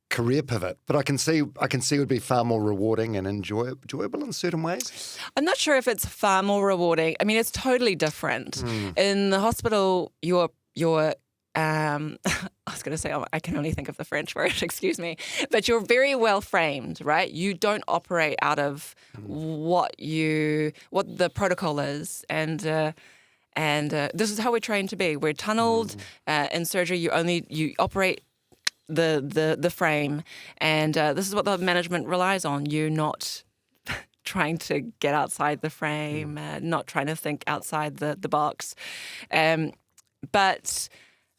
career pivot, but I can see it would be far more rewarding and enjoyable in certain ways. I'm not sure if it's far more rewarding. I mean, it's totally different. In the hospital, you're I was going to say, I can only think of the French word, excuse me, but you're very well framed, right? You don't operate out of what the protocol is, and this is how we're trained to be. We're tunneled in surgery. You operate the frame, and this is what the management relies on. You're not trying to get outside the frame, not trying to think outside the box, but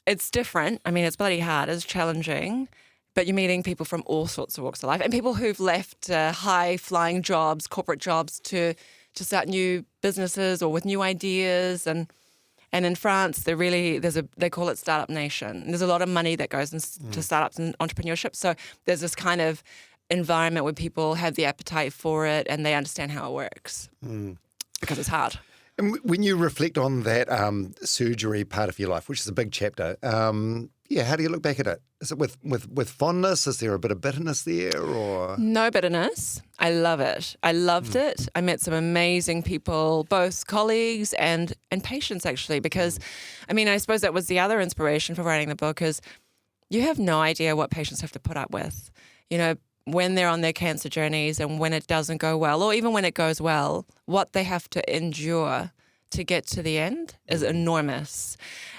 it's different. I mean, it's bloody hard, it's challenging, but you're meeting people from all sorts of walks of life, and people who've left high-flying jobs, corporate jobs, to start new businesses or with new ideas. And in France, they call it Startup Nation. There's a lot of money that goes into startups and entrepreneurship. So there's this kind of environment where people have the appetite for it and they understand how it works because it's hard. And when you reflect on that surgery part of your life, which is a big chapter, how do you look back at it? Is it with fondness? Is there a bit of bitterness there, or no bitterness? I love it. I loved it. I met some amazing people, both colleagues and patients, actually. Because, I mean, I suppose that was the other inspiration for writing the book. Is you have no idea what patients have to put up with. When they're on their cancer journeys and when it doesn't go well, or even when it goes well, what they have to endure to get to the end is enormous.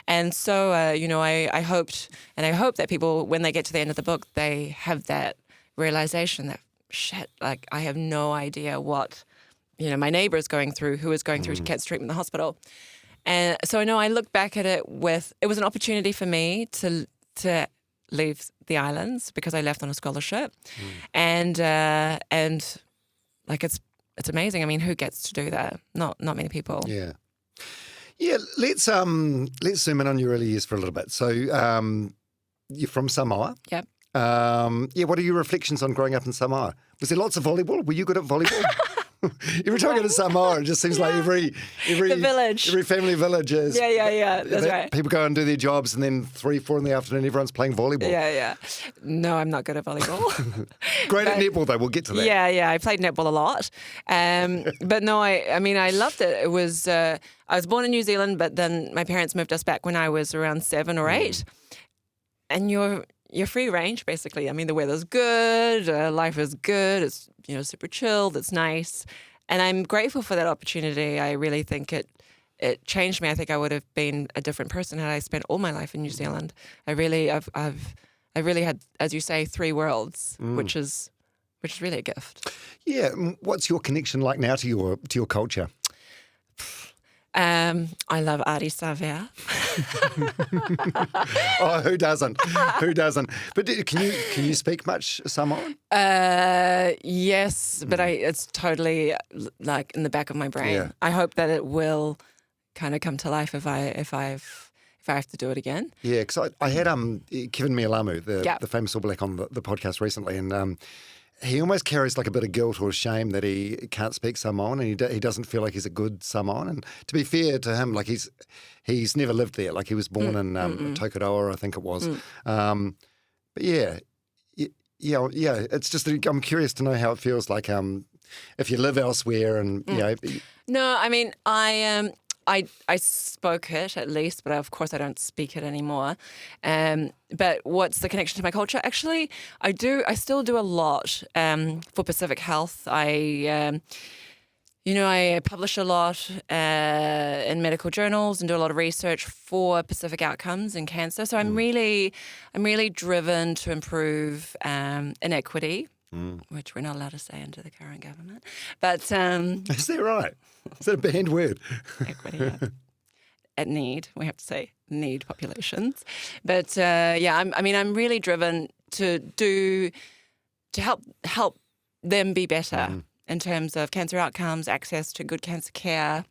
And so, I hoped, and I hope that people, when they get to the end of the book, they have that realization that, shit, like, I have no idea what, my neighbor is going through, who is going through cancer treatment in the hospital. And so I look back at it it was an opportunity for me to leave the islands because I left on a scholarship. And like, it's amazing. I mean, who gets to do that? Not many people. Yeah. Yeah, let's zoom in on your early years for a little bit. So you're from Samoa. Yep. What are your reflections on growing up in Samoa? Was there lots of volleyball? Were you good at volleyball? Every time I go to Samoa, it just seems like every the village, every family village is. Yeah. That's right. People go and do their jobs, and then 3-4 in the afternoon, everyone's playing volleyball. Yeah. No, I'm not good at volleyball. Great at netball, though. We'll get to that. Yeah. I played netball a lot, but no, I loved it. It was I was born in New Zealand, but then my parents moved us back when I was around 7 or 8, and you're free range, basically. I mean, the weather's good, life is good, it's, super chilled, it's nice. And I'm grateful for that opportunity. I really think it changed me. I think I would have been a different person had I spent all my life in New Zealand. I really had, as you say, 3 worlds, which is really a gift. Yeah. What's your connection like now to your culture? I love Ari Savea. Oh, who doesn't? Who doesn't? But can you speak much Samoan? Yes, but it's totally like in the back of my brain. Yeah. I hope that it will kind of come to life if I have to do it again. Yeah, because I had Kevin Mialamu, the famous All Black, on the podcast recently, and he almost carries like a bit of guilt or shame that he can't speak Samoan, and he doesn't feel like he's a good Samoan. And to be fair to him, like he's never lived there. Like he was born in Tokoroa, I think it was. But yeah, it's just I'm curious to know how it feels like if you live elsewhere and No, I mean I spoke it at least, but of course I don't speak it anymore. But what's the connection to my culture? Actually, I still do a lot for Pacific Health. I publish a lot in medical journals and do a lot of research for Pacific outcomes in cancer. So I'm really driven to improve inequity. Which we're not allowed to say under the current government. But is that right? Is that a banned word? Equity, yeah. At need, we have to say need populations. But I'm really driven to help them be better in terms of cancer outcomes, access to good cancer care.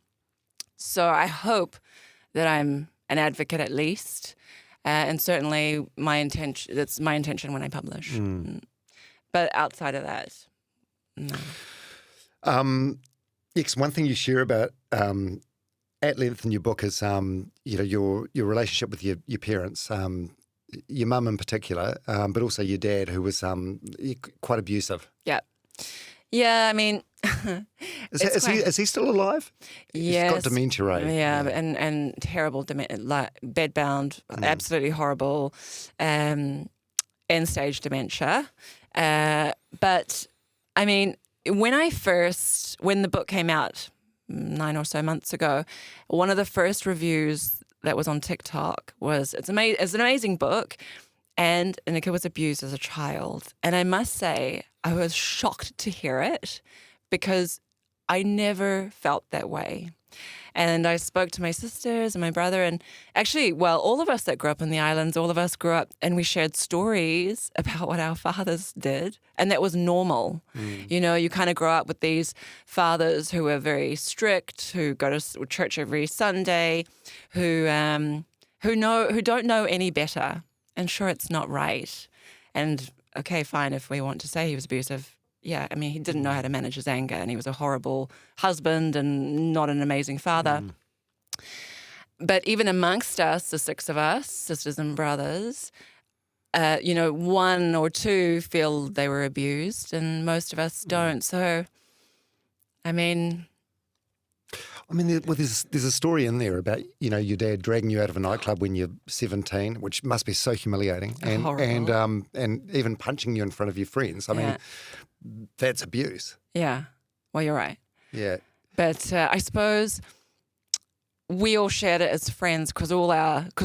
So I hope that I'm an advocate at least, and certainly that's my intention when I publish. But outside of that, no. Yes, one thing you share about at length in your book is your relationship with your parents, your mum in particular, but also your dad, who was quite abusive. Yeah. I mean, is he still alive? Yes. He's got dementia, right? Yeah. And terrible dementia, like bedbound, absolutely horrible, end-stage dementia. But I mean, when the book came out 9 or so months ago, one of the first reviews that was on TikTok was, it's an amazing book, and Ineke was abused as a child. And I must say, I was shocked to hear it because I never felt that way. And I spoke to my sisters and my brother, and actually, all of us that grew up in the islands, all of us grew up and we shared stories about what our fathers did, and that was normal. You kind of grow up with these fathers who are very strict, who go to church every Sunday, who don't know any better, and sure, it's not right. And okay, fine, if we want to say he was abusive. Yeah, I mean, he didn't know how to manage his anger, and he was a horrible husband and not an amazing father. But even amongst us, the 6 of us, sisters and brothers, 1 or 2 feel they were abused, and most of us don't. So, I mean, there's a story in there about your dad dragging you out of a nightclub when you're 17, which must be so humiliating, and even punching you in front of your friends. I mean, that's abuse. Yeah. Well, you're right. Yeah. But I suppose we all shared it as friends because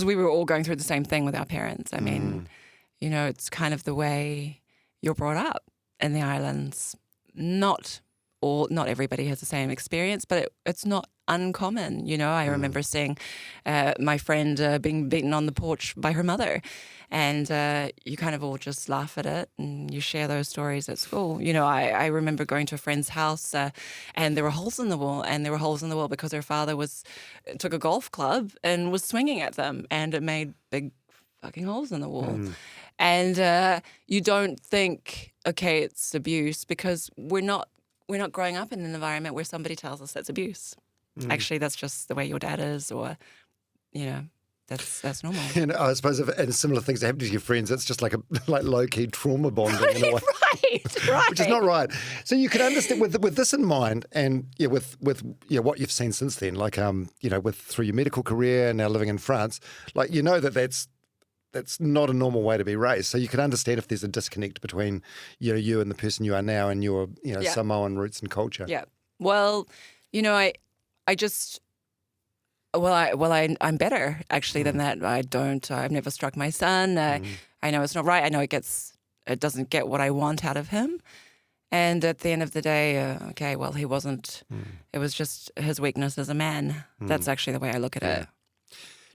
we were all going through the same thing with our parents. I mean, it's kind of the way you're brought up in the islands. Not everybody has the same experience, but it's not uncommon. I remember seeing my friend being beaten on the porch by her mother, and you kind of all just laugh at it and you share those stories at school. I remember going to a friend's house and there were holes in the wall, and there were holes in the wall because her father took a golf club and was swinging at them, and it made big fucking holes in the wall. And you don't think, okay, it's abuse, because we're not growing up in an environment where somebody tells us that's abuse. Actually, that's just the way your dad is, or, that's normal. And I suppose and similar things that happen to your friends, it's just like low-key trauma bonding in a way. Right. Which is not right. So you can understand with this in mind, and with what you've seen since then, like through your medical career and now living in France, like that's not a normal way to be raised. So you can understand if there's a disconnect between you and the person you are now and your Samoan roots and culture. Yeah. Well, I'm better actually than that. I've never struck my son. I know it's not right. I know it doesn't get what I want out of him. And at the end of the day, he wasn't. It was just his weakness as a man. That's actually the way I look at it.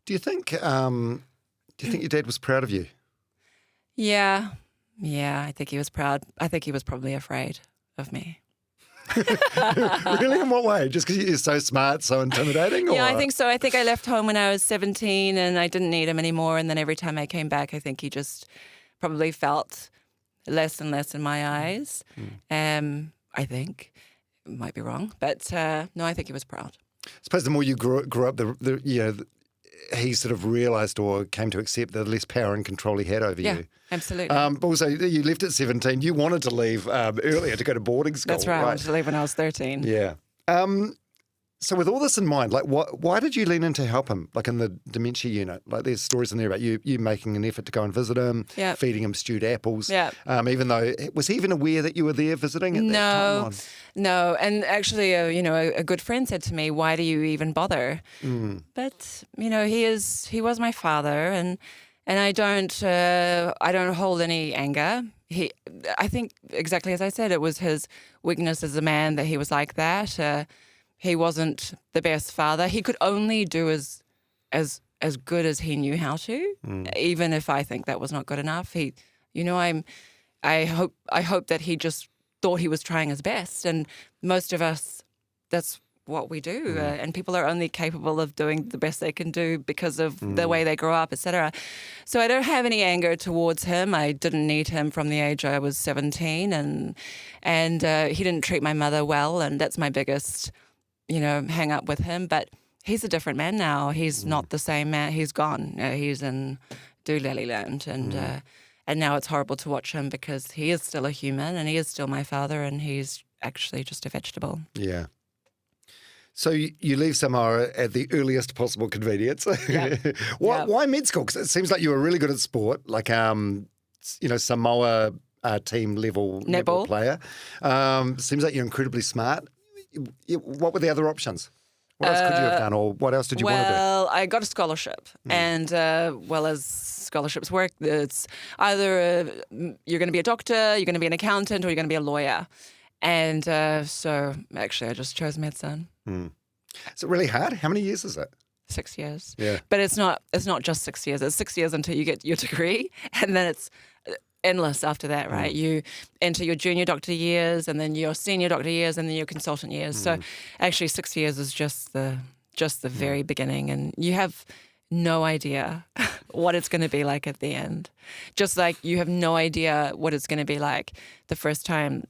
Do you think your dad was proud of you? Yeah, I think he was proud. I think he was probably afraid of me. Really? In what way? Just because you're so smart, so intimidating? Yeah, I think so. I think I left home when I was 17 and I didn't need him anymore. And then every time I came back, I think he just probably felt less and less in my eyes. I think. Might be wrong. But no, I think he was proud. I suppose the more you grew up, he sort of realised or came to accept the less power and control he had over you. Yeah, absolutely. But also, you left at 17. You wanted to leave earlier to go to boarding school. That's right. I wanted to leave when I was 13. Yeah. So with all this in mind, like, why did you lean in to help him, like in the dementia unit? Like, there's stories in there about you making an effort to go and visit him, feeding him stewed apples. Yeah. Even though, was he even aware that you were there visiting at that time? No. And actually, a good friend said to me, "Why do you even bother?" But he was my father, and I don't hold any anger. I think exactly as I said, it was his weakness as a man that he was like that. He wasn't the best father. He could only do as good as he knew how to, even if I think that was not good enough. I hope that he just thought he was trying his best. And most of us, that's what we do. And people are only capable of doing the best they can do because of the way they grow up, etc. So I don't have any anger towards him. I didn't need him from the age I was 17, and he didn't treat my mother well, and that's my biggest hang up with him. But he's a different man now. He's not the same man. He's gone. He's in Doolally land, and now it's horrible to watch him because he is still a human and he is still my father, and he's actually just a vegetable. Yeah. So you leave Samoa at the earliest possible convenience. Yep. Why med school? Because it seems like you were really good at sport, like Samoa team level netball player. Seems like you're incredibly smart. What were the other options? What else could you have done, or what else did you want to do? Well, I got a scholarship, and as scholarships work, it's either you're going to be a doctor, you're going to be an accountant, or you're going to be a lawyer. And so actually I just chose medicine. Is it really hard? How many years is it? 6 years. Yeah. But it's not just 6 years. It's 6 years until you get your degree, and then it's endless after that, right? You enter your junior doctor years, and then your senior doctor years, and then your consultant years. So actually 6 years is just the very beginning, and you have no idea what it's going to be like at the end. Just like you have no idea what it's going to be like the first time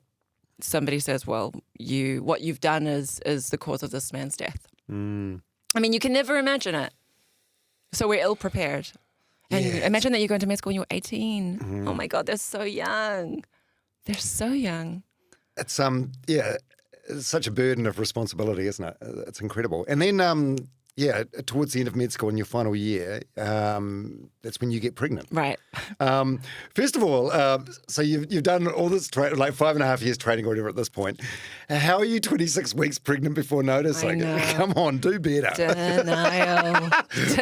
somebody says, well, what you've done is the cause of this man's death. I mean, you can never imagine it. So we're ill prepared. And imagine that you're going to med school when you're 18. Oh my God, they're so young. They're so young. It's it's such a burden of responsibility, isn't it? It's incredible. And then towards the end of med school in your final year, that's when you get pregnant. Right. First of all, so you've done all this, like 5.5 years training or whatever at this point. How are you 26 weeks pregnant before noticing? Come on, do better. Denial.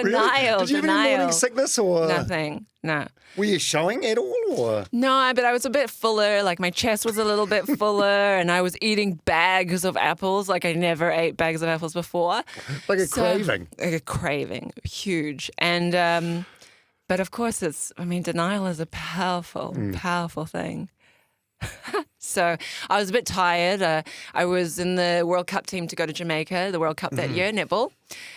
Really? Did you have any morning sickness or? Nothing. No. Were you showing at all or? No, but I was a bit fuller. Like my chest was a little bit fuller and I was eating bags of apples. Like I never ate bags of apples before. Like a craving. Like a craving. Huge. And, but of course denial is a powerful, powerful thing. So I was a bit tired. I was in the World Cup team to go to Jamaica, the World Cup that year, netball.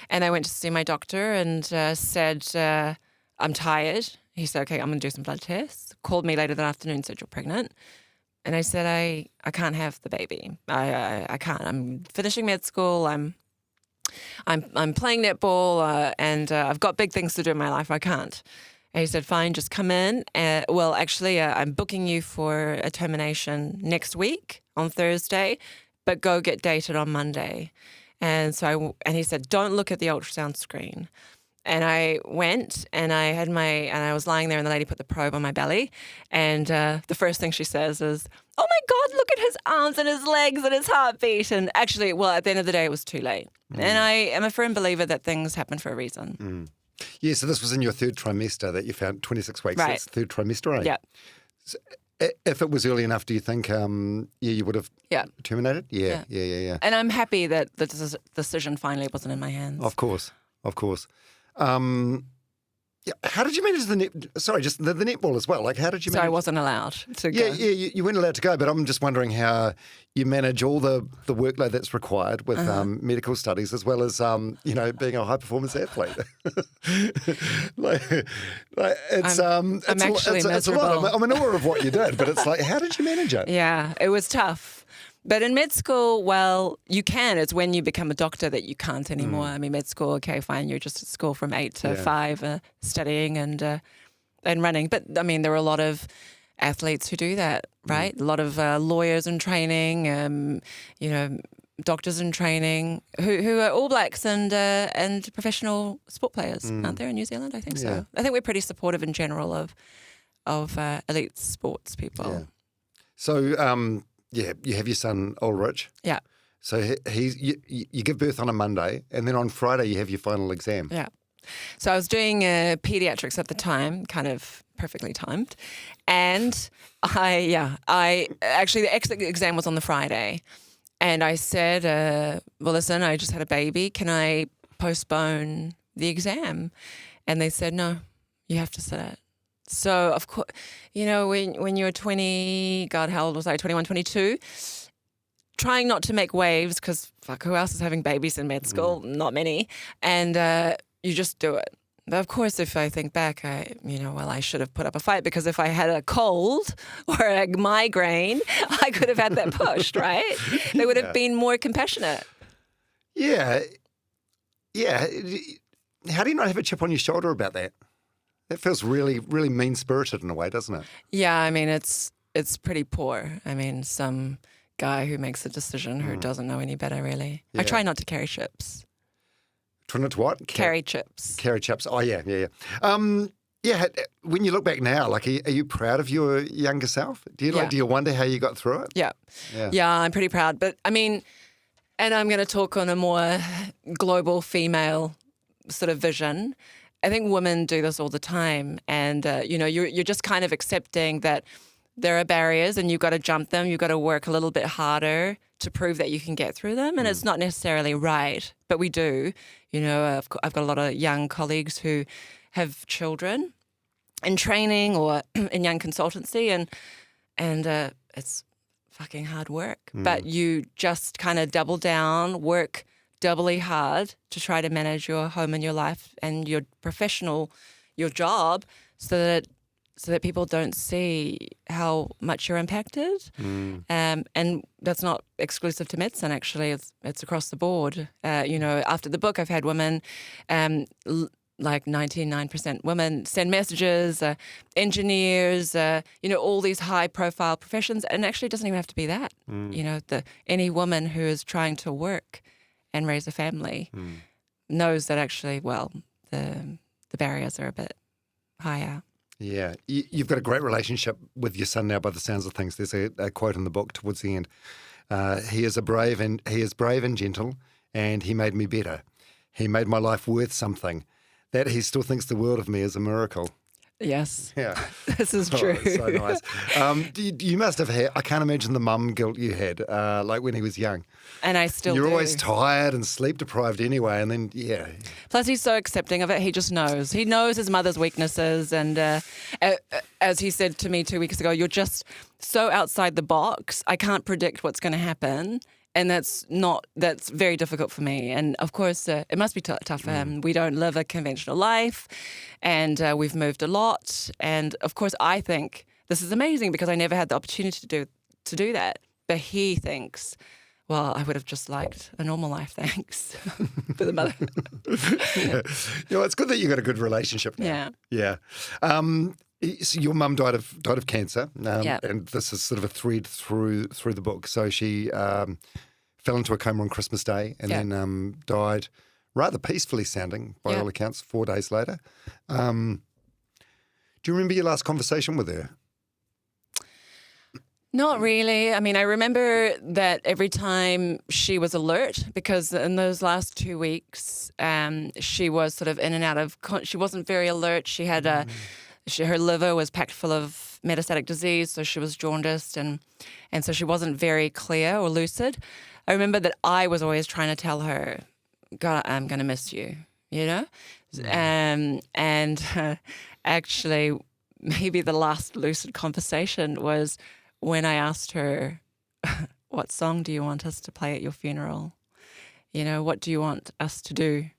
And I went to see my doctor and said, I'm tired. He said, okay, I'm going to do some blood tests. Called me later that afternoon and said, you're pregnant. And I said, I can't have the baby. I can't. I'm finishing med school. I'm playing netball and I've got big things to do in my life. I can't. And he said, fine, just come in. I'm booking you for a termination next week on Thursday, but go get dated on Monday. And he said, don't look at the ultrasound screen. And I went and I was lying there and the lady put the probe on my belly. And the first thing she says is, oh my God, look at his arms and his legs and his heartbeat. And actually, at the end of the day, it was too late. And I am a firm believer that things happen for a reason. Yeah, so this was in your third trimester that you found 26 weeks. Right. That's third trimester, eh? Yeah. So if it was early enough, do you think you would have terminated? Yeah. And I'm happy that the decision finally wasn't in my hands. Of course. How did you manage the netball as well? Like, how did you manage? So I wasn't allowed to go. Yeah, you weren't allowed to go, but I'm just wondering how you manage all the workload that's required with medical studies as well as, being a high-performance athlete. It's a lot. I'm in awe of what you did, but it's like, how did you manage it? Yeah, it was tough. But in med school, you can. It's when you become a doctor that you can't anymore. I mean, med school, okay, fine. You're just at school from 8 to 5 studying and running. But, I mean, there are a lot of athletes who do that, right? A lot of lawyers in training, doctors in training who are All Blacks and professional sport players, aren't there in New Zealand? I think so. I think we're pretty supportive in general of elite sports people. Yeah. So, you have your son Ulrich. Yeah. So you give birth on a Monday, and then on Friday you have your final exam. Yeah. So I was doing pediatrics at the time, kind of perfectly timed, and I actually the exit exam was on the Friday, and I said, well, listen, I just had a baby. Can I postpone the exam? And they said, no, you have to sit it. So, of course, when you're 20, God, how old was I? 21, 22, trying not to make waves because, who else is having babies in med school? Not many. And you just do it. But, of course, if I think back, I should have put up a fight because if I had a cold or a migraine, I could have had that pushed, right? They would have been more compassionate. Yeah. Yeah. How do you not have a chip on your shoulder about that? That feels really, really mean-spirited in a way, doesn't it? Yeah, I mean, it's pretty poor. I mean, some guy who makes a decision who doesn't know any better, really. Yeah. I try not to carry chips. Try not to what? Carry chips. Carry chips. Oh, yeah. When you look back now, like, are you proud of your younger self? Do you wonder how you got through it? Yeah, I'm pretty proud. But, I mean, and I'm going to talk on a more global female sort of vision. I think women do this all the time, and you're just kind of accepting that there are barriers, and you've got to jump them. You've got to work a little bit harder to prove that you can get through them, and it's not necessarily right, but we do. I've got a lot of young colleagues who have children in training or in young consultancy, and it's fucking hard work. But you just kind of double down, work doubly hard to try to manage your home and your life and your your job so that people don't see how much you're impacted. And that's not exclusive to medicine, actually. It's across the board. After the book, I've had women, like 99% women, send messages, engineers, all these high-profile professions. And actually, it doesn't even have to be that. Any woman who is trying to work and raise a family knows that actually, well, the barriers are a bit higher. Yeah. You've got a great relationship with your son now, by the sounds of things. There's a quote in the book towards the end. He is brave and gentle, and he made me better. He made my life worth something. That he still thinks the world of me is a miracle. Yes. Yeah. This is true. Oh, so nice. You must have had, I can't imagine the mum guilt you had, like when he was young. And I still You're do. always tired and sleep deprived anyway, and then, yeah. Plus, he's so accepting of it. He just knows. He knows his mother's weaknesses. And as he said to me 2 weeks ago, you're just so outside the box. I can't predict what's going to happen. And that's very difficult for me. And of course, it must be tough for him. We don't live a conventional life, and we've moved a lot. And of course, I think this is amazing because I never had the opportunity to do that. But he thinks, well, I would have just liked a normal life, thanks, for the mother. Yeah. You know, it's good that you got a good relationship now. Yeah. Yeah. So your mum died of cancer, Yeah. and this is sort of a thread through the book. So she fell into a coma on Christmas Day and then died rather peacefully sounding, by all accounts, 4 days later. Do you remember your last conversation with her? Not really. I mean, I remember that every time she was alert, because in those last 2 weeks, she was sort of in and out of. She wasn't very alert. She had her liver was packed full of metastatic disease, so she was jaundiced, and so she wasn't very clear or lucid. I remember that I was always trying to tell her, God, I'm going to miss you, you know? And actually, maybe the last lucid conversation was when I asked her, what song do you want us to play at your funeral? You know, what do you want us to do?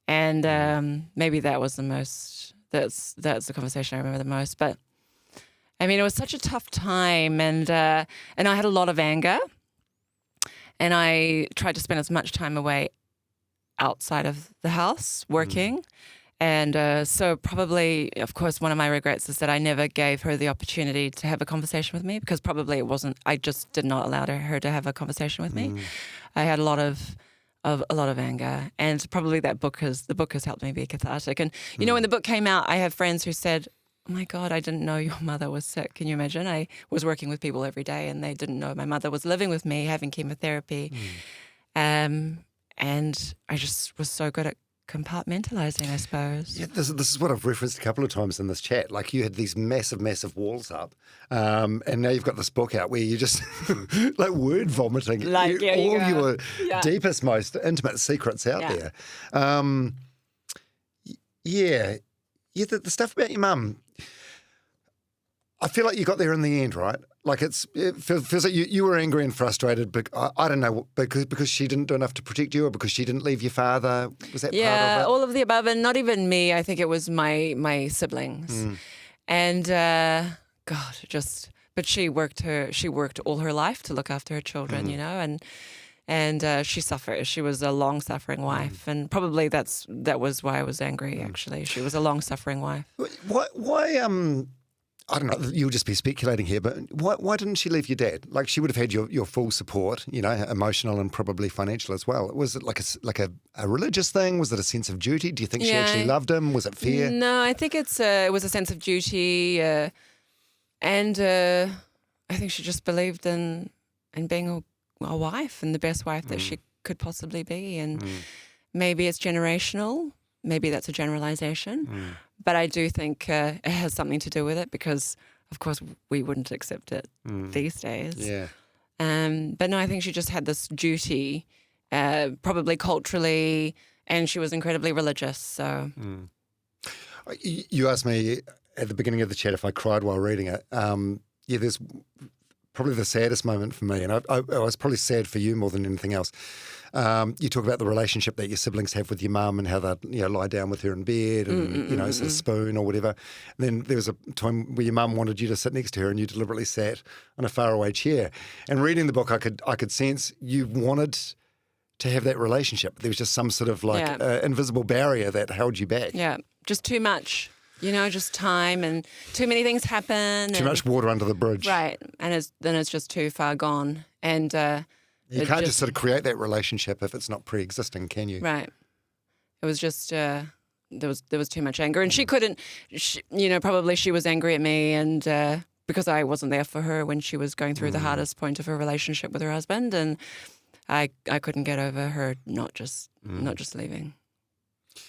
And maybe that was the most, that's the conversation I remember the most. But I mean, it was such a tough time, and I had a lot of anger, and I tried to spend as much time away outside of the house working. And so probably, of course, one of my regrets is that I never gave her the opportunity to have a conversation with me, because probably I just did not allow her to have a conversation with me. I had a lot of anger, and probably the book has helped me be cathartic. And you know, when the book came out, I have friends who said, oh my God, I didn't know your mother was sick. Can you imagine? I was working with people every day and they didn't know my mother was living with me, having chemotherapy. And I just was so good at compartmentalizing, I suppose. Yeah, this is what I've referenced a couple of times in this chat. Like, you had these massive walls up, and now you've got this book out where you're just like word vomiting all your deepest, most intimate secrets out there. The stuff about your mum, I feel like you got there in the end, right? Like, it feels like you were angry and frustrated, but I don't know, because she didn't do enough to protect you, or because she didn't leave your father. Was that part of it? Yeah, all of the above, and not even me. I think it was my siblings. And but she worked all her life to look after her children, you know, and she suffered. She was a long-suffering wife, and probably that was why I was angry. Actually, she was a long-suffering wife. Why I don't know, you'll just be speculating here, but why didn't she leave your dad? Like, she would have had your full support, you know, emotional and probably financial as well. Was it like a religious thing? Was it a sense of duty? Do you think she actually loved him? Was it fear? No, I think it was a sense of duty, and I think she just believed in being a wife, and the best wife that she could possibly be. And maybe it's generational. Maybe that's a generalization. But I do think it has something to do with it, because, of course, we wouldn't accept it these days. Yeah. But no, I think she just had this duty, probably culturally, and she was incredibly religious. So, You asked me at the beginning of the chat if I cried while reading it. There's probably the saddest moment for me, and I was probably sad for you more than anything else. You talk about the relationship that your siblings have with your mum, and how they lie down with her in bed and sort of spoon or whatever. And then there was a time where your mum wanted you to sit next to her, and you deliberately sat on a faraway chair. And reading the book, I could sense you wanted to have that relationship. There was just some sort of invisible barrier that held you back. Yeah, just too much. You know, just time, and too many things happen. Too much water under the bridge. Right, and then it's just too far gone. And you can't just sort of create that relationship if it's not pre-existing, can you? Right. It was just there was too much anger, and she couldn't. Probably she was angry at me, and because I wasn't there for her when she was going through the hardest point of her relationship with her husband, and I couldn't get over her not just leaving.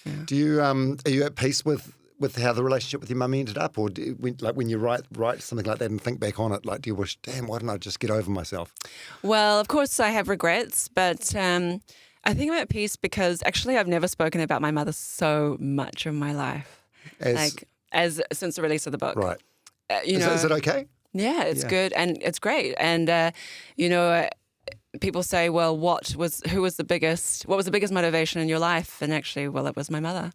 Yeah. Do you are you at peace with how the relationship with your mum ended up, or when you write something like that and think back on it, like, do you wish, damn, why didn't I just get over myself? Well, of course I have regrets, but I think I'm at peace because actually I've never spoken about my mother so much in my life, as since the release of the book. Right. Is it okay? Yeah, it's good and it's great. And people say, well, what was the biggest motivation in your life? And actually, well, it was my mother,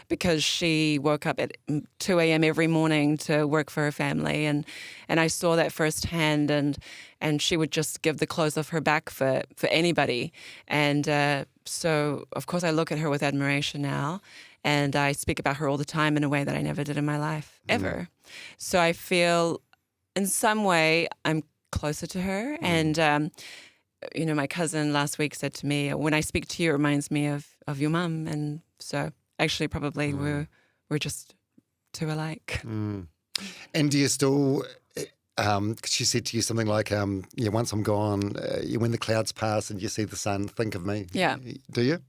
because she woke up at 2 a.m. every morning to work for her family, and I saw that firsthand, and she would just give the clothes off her back for anybody. And so, of course, I look at her with admiration now, and I speak about her all the time in a way that I never did in my life, ever. So I feel in some way I'm closer to her. And my cousin last week said to me, when I speak to you, it reminds me of your mum. And so actually probably we're just two alike. And do you still, she said to you something like, once I'm gone, when the clouds pass and you see the sun, think of me. Yeah. Do you?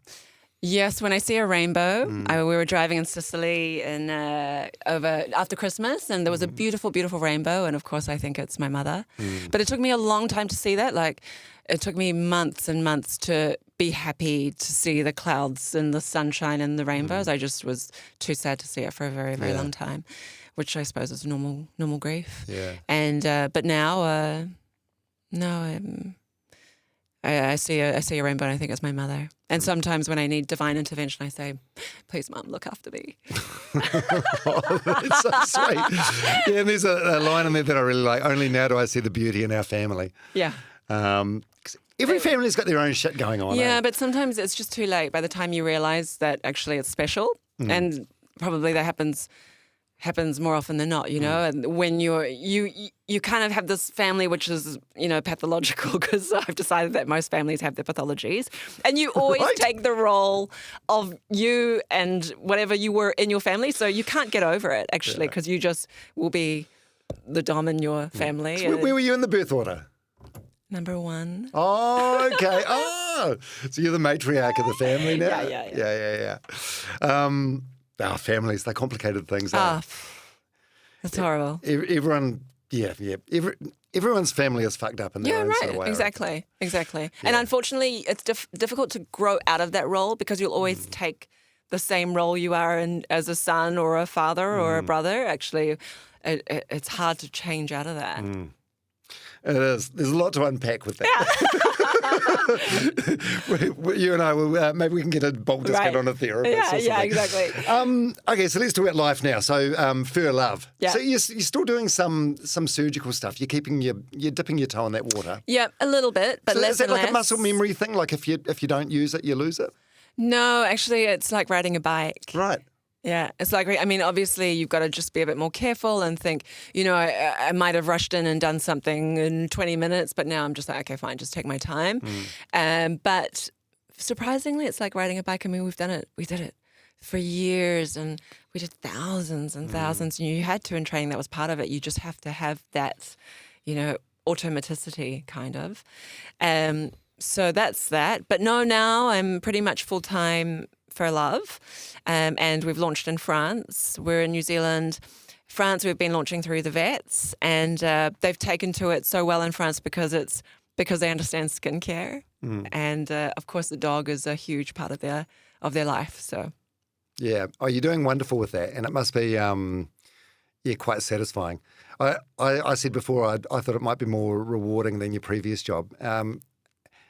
Yes, when I see a rainbow. We were driving in Sicily after Christmas, and there was a beautiful, beautiful rainbow, and of course I think it's my mother. But it took me a long time to see that. Like, it took me months and months to be happy to see the clouds and the sunshine and the rainbows. I just was too sad to see it for a very, very long time, which I suppose is normal grief. Yeah. And but now, I see a rainbow and I think it's my mother. And sometimes when I need divine intervention, I say, please, Mum, look after me. Oh, that's so sweet. Yeah, and there's a line in there that I really like. Only now do I see the beauty in our family. Yeah. 'Cause every family's got their own shit going on. Yeah, but sometimes it's just too late by the time you realise that actually it's special. And probably that happens more often than not, and when you kind of have this family which is, pathological, because I've decided that most families have their pathologies, and you always take the role of you and whatever you were in your family, so you can't get over it, actually, because you just will be the dom in your family. So where were you in the birth order? Number 1. Oh, okay. So you're the matriarch of the family now? Yeah. Our families, they're complicated things. That's horrible. Everyone, everyone's family is fucked up in their own sort of way. Exactly. And unfortunately, it's difficult to grow out of that role, because you'll always take the same role you are in as a son or a father or a brother. Actually, it's hard to change out of that. It is. There's a lot to unpack with that. You and I will, maybe we can get a bulk discount on a therapist. Yeah, exactly. Okay, so let's talk about life now. So, Fur Love. Yeah. So you're still doing some surgical stuff. You're dipping your toe in that water. Yeah, a little bit, but so less. Is that and like less. a muscle memory thing? Like if you don't use it, you lose it? No, actually, it's like riding a bike. Right. Yeah, it's like, I mean, obviously you've got to just be a bit more careful and think, I might have rushed in and done something in 20 minutes, but now I'm just like, okay, fine, just take my time. But surprisingly, it's like riding a bike. I mean, we did it for years, and we did thousands and thousands, and you had to in training. That was part of it. You just have to have that, automaticity kind of. So that's that. But no, now I'm pretty much full-time for Love, and we've launched in France. We're in New Zealand. France, we've been launching through the vets, and they've taken to it so well in France because they understand skincare, and of course the dog is a huge part of their life. So yeah, you're doing wonderful with that, and it must be quite satisfying. I said before I thought it might be more rewarding than your previous job.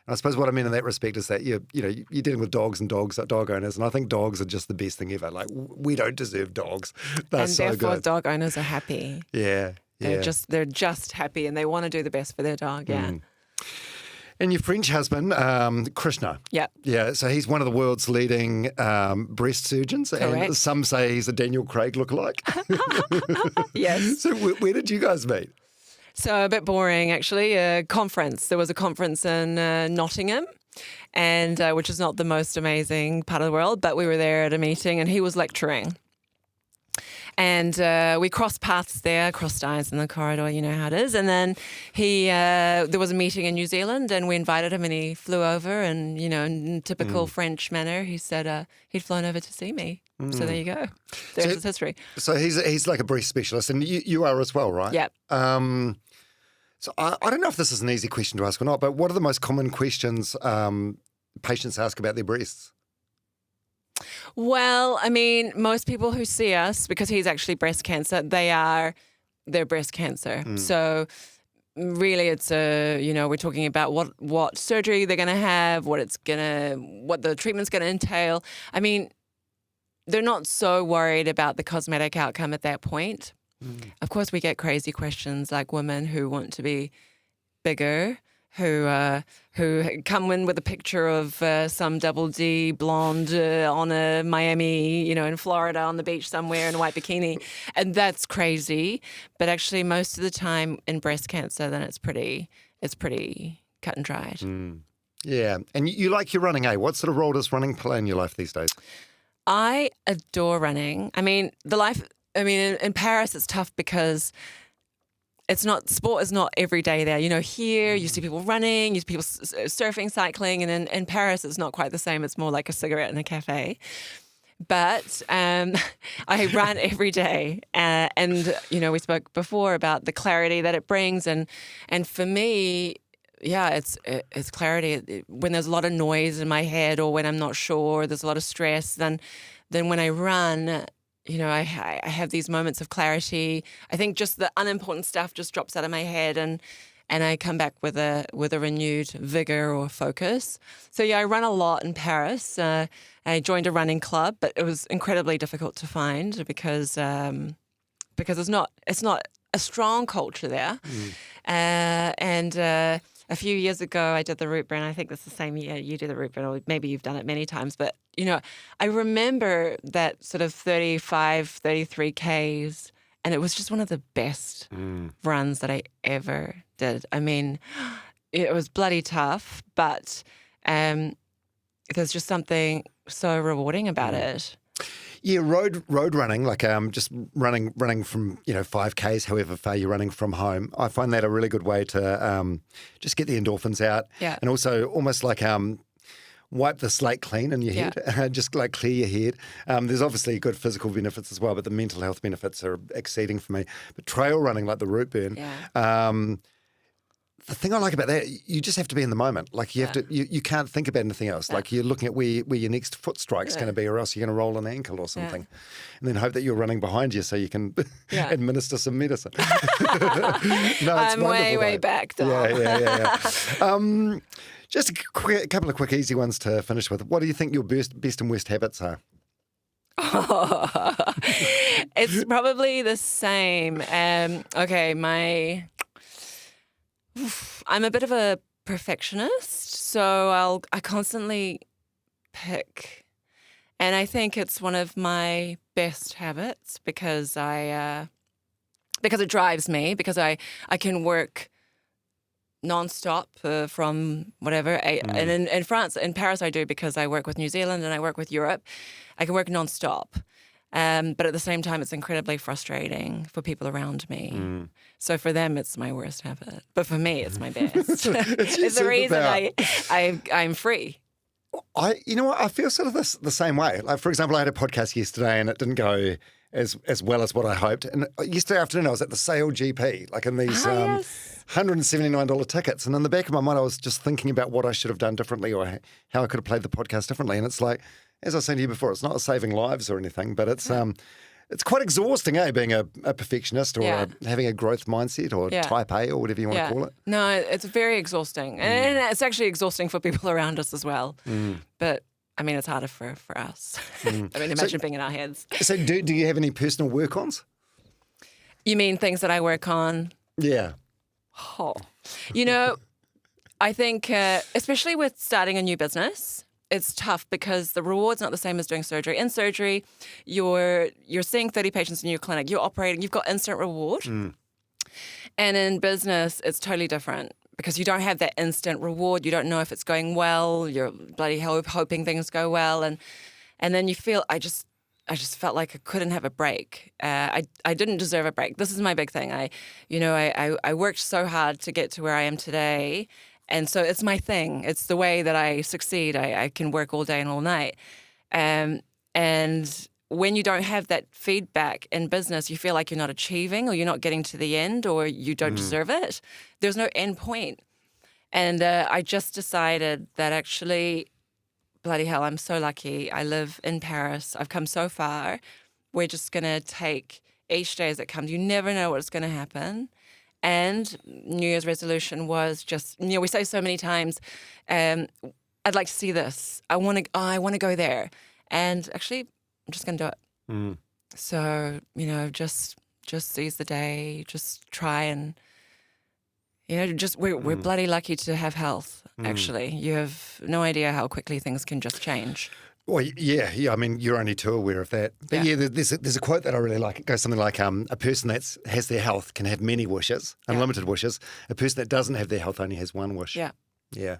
I suppose what I mean in that respect is that you're dealing with dogs and dog owners, and I think dogs are just the best thing ever. Like, we don't deserve dogs. They're so good. And therefore dog owners are happy. Yeah. They're just happy, and they want to do the best for their dog, yeah. And your French husband, Krishna. Yeah. Yeah, so he's one of the world's leading breast surgeons. Correct. And some say he's a Daniel Craig lookalike. Yes. So where did you guys meet? So a bit boring, actually. There was a conference in Nottingham, and which is not the most amazing part of the world, but we were there at a meeting and he was lecturing. And we crossed paths there, crossed eyes in the corridor, you know how it is. And then there was a meeting in New Zealand and we invited him and he flew over and, you know, in typical French manner, he said he'd flown over to see me. So there you go. There's his history. So he's like a breast specialist and you are as well, right? Yeah. So I don't know if this is an easy question to ask or not, but what are the most common questions patients ask about their breasts? Well, I mean, most people who see us, because he's actually breast cancer, their breast cancer. So really it's we're talking about what surgery they're going to have, what the treatment's going to entail. I mean, they're not so worried about the cosmetic outcome at that point. Of course, we get crazy questions like women who want to be bigger, who come in with a picture of some double D blonde on a Miami, you know, in Florida on the beach somewhere in a white bikini. And that's crazy. But actually most of the time in breast cancer, then it's pretty cut and dried. Yeah. And you like your running, eh? What sort of role does running play in your life these days? I adore running. I mean, in Paris it's tough because sport is not every day there. You know, here you see people running, you see people surfing, cycling, and in Paris it's not quite the same. It's more like a cigarette in a cafe. But I run every day, and you know, we spoke before about the clarity that it brings, and for me, yeah, it's clarity. When there's a lot of noise in my head, or when I'm not sure, there's a lot of stress, then when I run, you know, I have these moments of clarity. I think just the unimportant stuff just drops out of my head, and I come back with a renewed vigor or focus. So yeah, I run a lot in Paris. I joined a running club, but it was incredibly difficult to find because it's not a strong culture there. And a few years ago, I did the Route Run. I think that's the same year you did the Route Run, or maybe you've done it many times. But, you know, I remember that sort of 35, 33 Ks, and it was just one of the best runs that I ever did. I mean, it was bloody tough, but there's just something so rewarding about it. Yeah, road running, like just running from 5Ks, however far you're running from home. I find that a really good way to just get the endorphins out, and also almost like wipe the slate clean in your head, just like clear your head. There's obviously good physical benefits as well, but the mental health benefits are exceeding for me. But trail running, like the route burn. The thing I like about that, you just have to be in the moment. Like you have to, you can't think about anything else. Like you're looking at where your next foot strike's going to be, or else you're going to roll an ankle or something, and then hope that you're running behind you so you can administer some medicine. No, it's I'm way back, Dom. Yeah. Just a couple of quick, easy ones to finish with. What do you think your best and worst habits are? It's probably the same. Okay, I'm a bit of a perfectionist, so I constantly pick, and I think it's one of my best habits because it drives me, because I can work non-stop from whatever. And in France, in Paris, I do, because I work with New Zealand and I work with Europe. I can work non-stop. But at the same time, it's incredibly frustrating for people around me. So for them, it's my worst habit. But for me, it's my best. It's the reason I'm free. I feel sort of the same way. Like, for example, I had a podcast yesterday and it didn't go as well as what I hoped. And yesterday afternoon, I was at the Sale GP, like in these $179 tickets. And in the back of my mind, I was just thinking about what I should have done differently, or how I could have played the podcast differently. And it's like, as I was saying to you before, it's not saving lives or anything, but it's quite exhausting, being a perfectionist, or having a growth mindset, or type A, or whatever you want to call it. No, it's very exhausting. And it's actually exhausting for people around us as well. But I mean, it's harder for us. I mean, imagine being in our heads. So do you have any personal work-ons? You mean things that I work on? Yeah. Oh. I think, especially with starting a new business, it's tough because the reward's not the same as doing surgery. In surgery, you're seeing 30 patients in your clinic, you're operating, you've got instant reward. And in business, it's totally different, because you don't have that instant reward. You don't know if it's going well. You're bloody hoping things go well, and then you feel I just felt like I couldn't have a break. I didn't deserve a break. This is my big thing. I worked so hard to get to where I am today, and so it's my thing. It's the way that I succeed. I can work all day and all night, and when you don't have that feedback in business, you feel like you're not achieving, or you're not getting to the end, or you don't deserve it. There's no end point. And I just decided that actually, bloody hell, I'm so lucky. I live in Paris. I've come so far. We're just going to take each day as it comes. You never know what's going to happen. And New Year's resolution was just, we say so many times, I'd like to see this. I want to go there. And actually, I'm just going to do it. So, just seize the day, just try and, we're bloody lucky to have health, actually. You have no idea how quickly things can just change. Well, yeah. I mean, you're only too aware of that. But there's a quote that I really like. It goes something like, a person that has their health can have many wishes, unlimited wishes. A person that doesn't have their health only has one wish. Yeah. Yeah.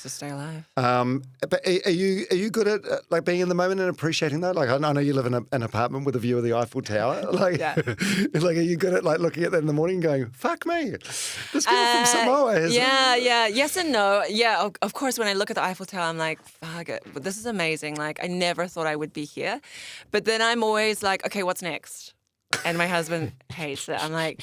To stay alive. But are you good at like being in the moment and appreciating that? Like I know you live in an apartment with a view of the Eiffel Tower. Like, like are you good at like looking at that in the morning and going, "Fuck me, this girl from Samoa has." Yes and no. Yeah, of course. When I look at the Eiffel Tower, I'm like, "Fuck it, but this is amazing." Like I never thought I would be here, but then I'm always like, "Okay, what's next?" And my husband hates it. I'm like,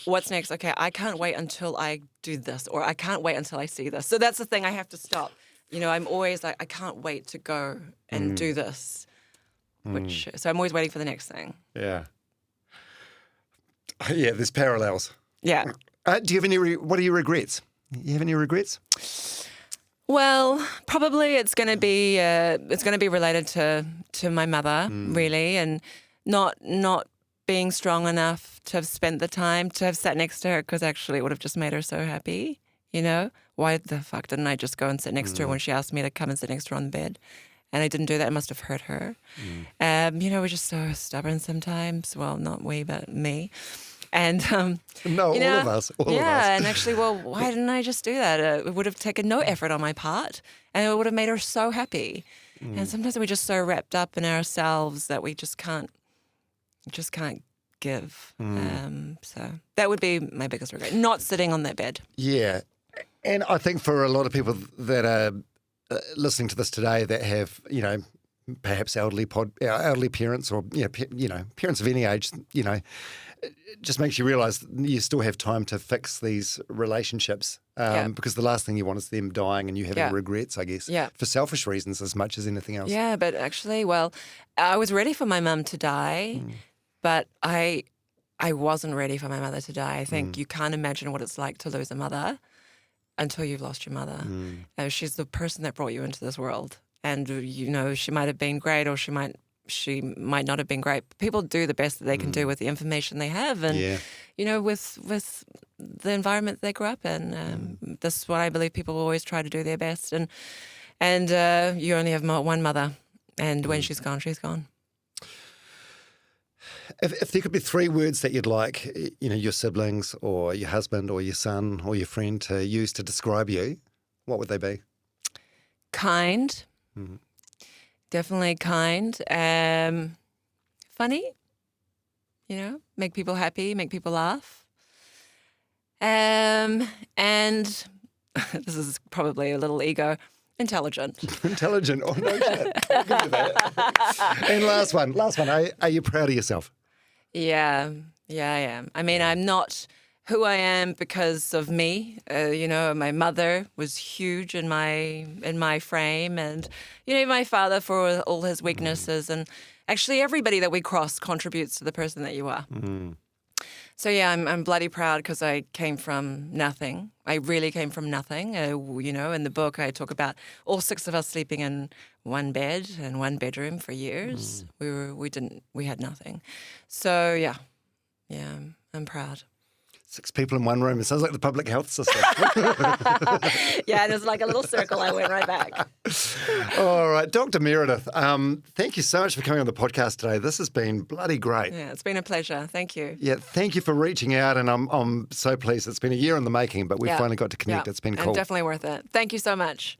what's next? Okay, I can't wait until I do this, or I can't wait until I see this. So that's the thing, I have to stop. I'm always like, I can't wait to go and do this. So I'm always waiting for the next thing. Yeah. Yeah, there's parallels. Yeah. Do you have any, what are your regrets? You have any regrets? Well, probably it's going to be related to my mother, really, and not being strong enough to have spent the time to have sat next to her, because actually it would have just made her so happy. Why the fuck didn't I just go and sit next to her when she asked me to come and sit next to her on the bed? And I didn't do that. It must have hurt her. We're just so stubborn sometimes. Well, not we, but me. And all of us. All of us. And actually, well, why didn't I just do that? It would have taken no effort on my part, and it would have made her so happy. And sometimes we're just so wrapped up in ourselves that we just can't give. So that would be my biggest regret, not sitting on that bed. Yeah. And I think for a lot of people that are listening to this today that have, perhaps elderly parents or, parents of any age, it just makes you realise you still have time to fix these relationships because the last thing you want is them dying and you having regrets, I guess, for selfish reasons as much as anything else. Yeah, but actually, well, I was ready for my mum to die. But I wasn't ready for my mother to die. I think you can't imagine what it's like to lose a mother until you've lost your mother. She's the person that brought you into this world. And, she might have been great, or she might not have been great. People do the best that they can do with the information they have and, with the environment they grew up in. This is what I believe people always try to do their best. And you only have one mother. And when she's gone, she's gone. If there could be three words that you'd like, your siblings or your husband or your son or your friend to use to describe you, what would they be? Kind. Definitely kind. Funny. Make people happy, make people laugh. And this is probably a little ego. Intelligent. Intelligent. Oh, no shit. I'll give you that. And last one. Are you proud of yourself? Yeah, I am. I mean, I'm not who I am because of me. My mother was huge in my frame, and my father for all his weaknesses, and actually everybody that we cross contributes to the person that you are. So yeah, I'm bloody proud because I came from nothing. I really came from nothing. In the book I talk about all six of us sleeping in one bed and one bedroom for years. We had nothing. So yeah, I'm proud. 6 people in one room. It sounds like the public health system. Yeah, there's like a little circle. I went right back. All right. Dr. Meredith, thank you so much for coming on the podcast today. This has been bloody great. Yeah, it's been a pleasure. Thank you. Yeah, thank you for reaching out, and I'm so pleased. It's been a year in the making, but we finally got to connect. It's been cool. And definitely worth it. Thank you so much.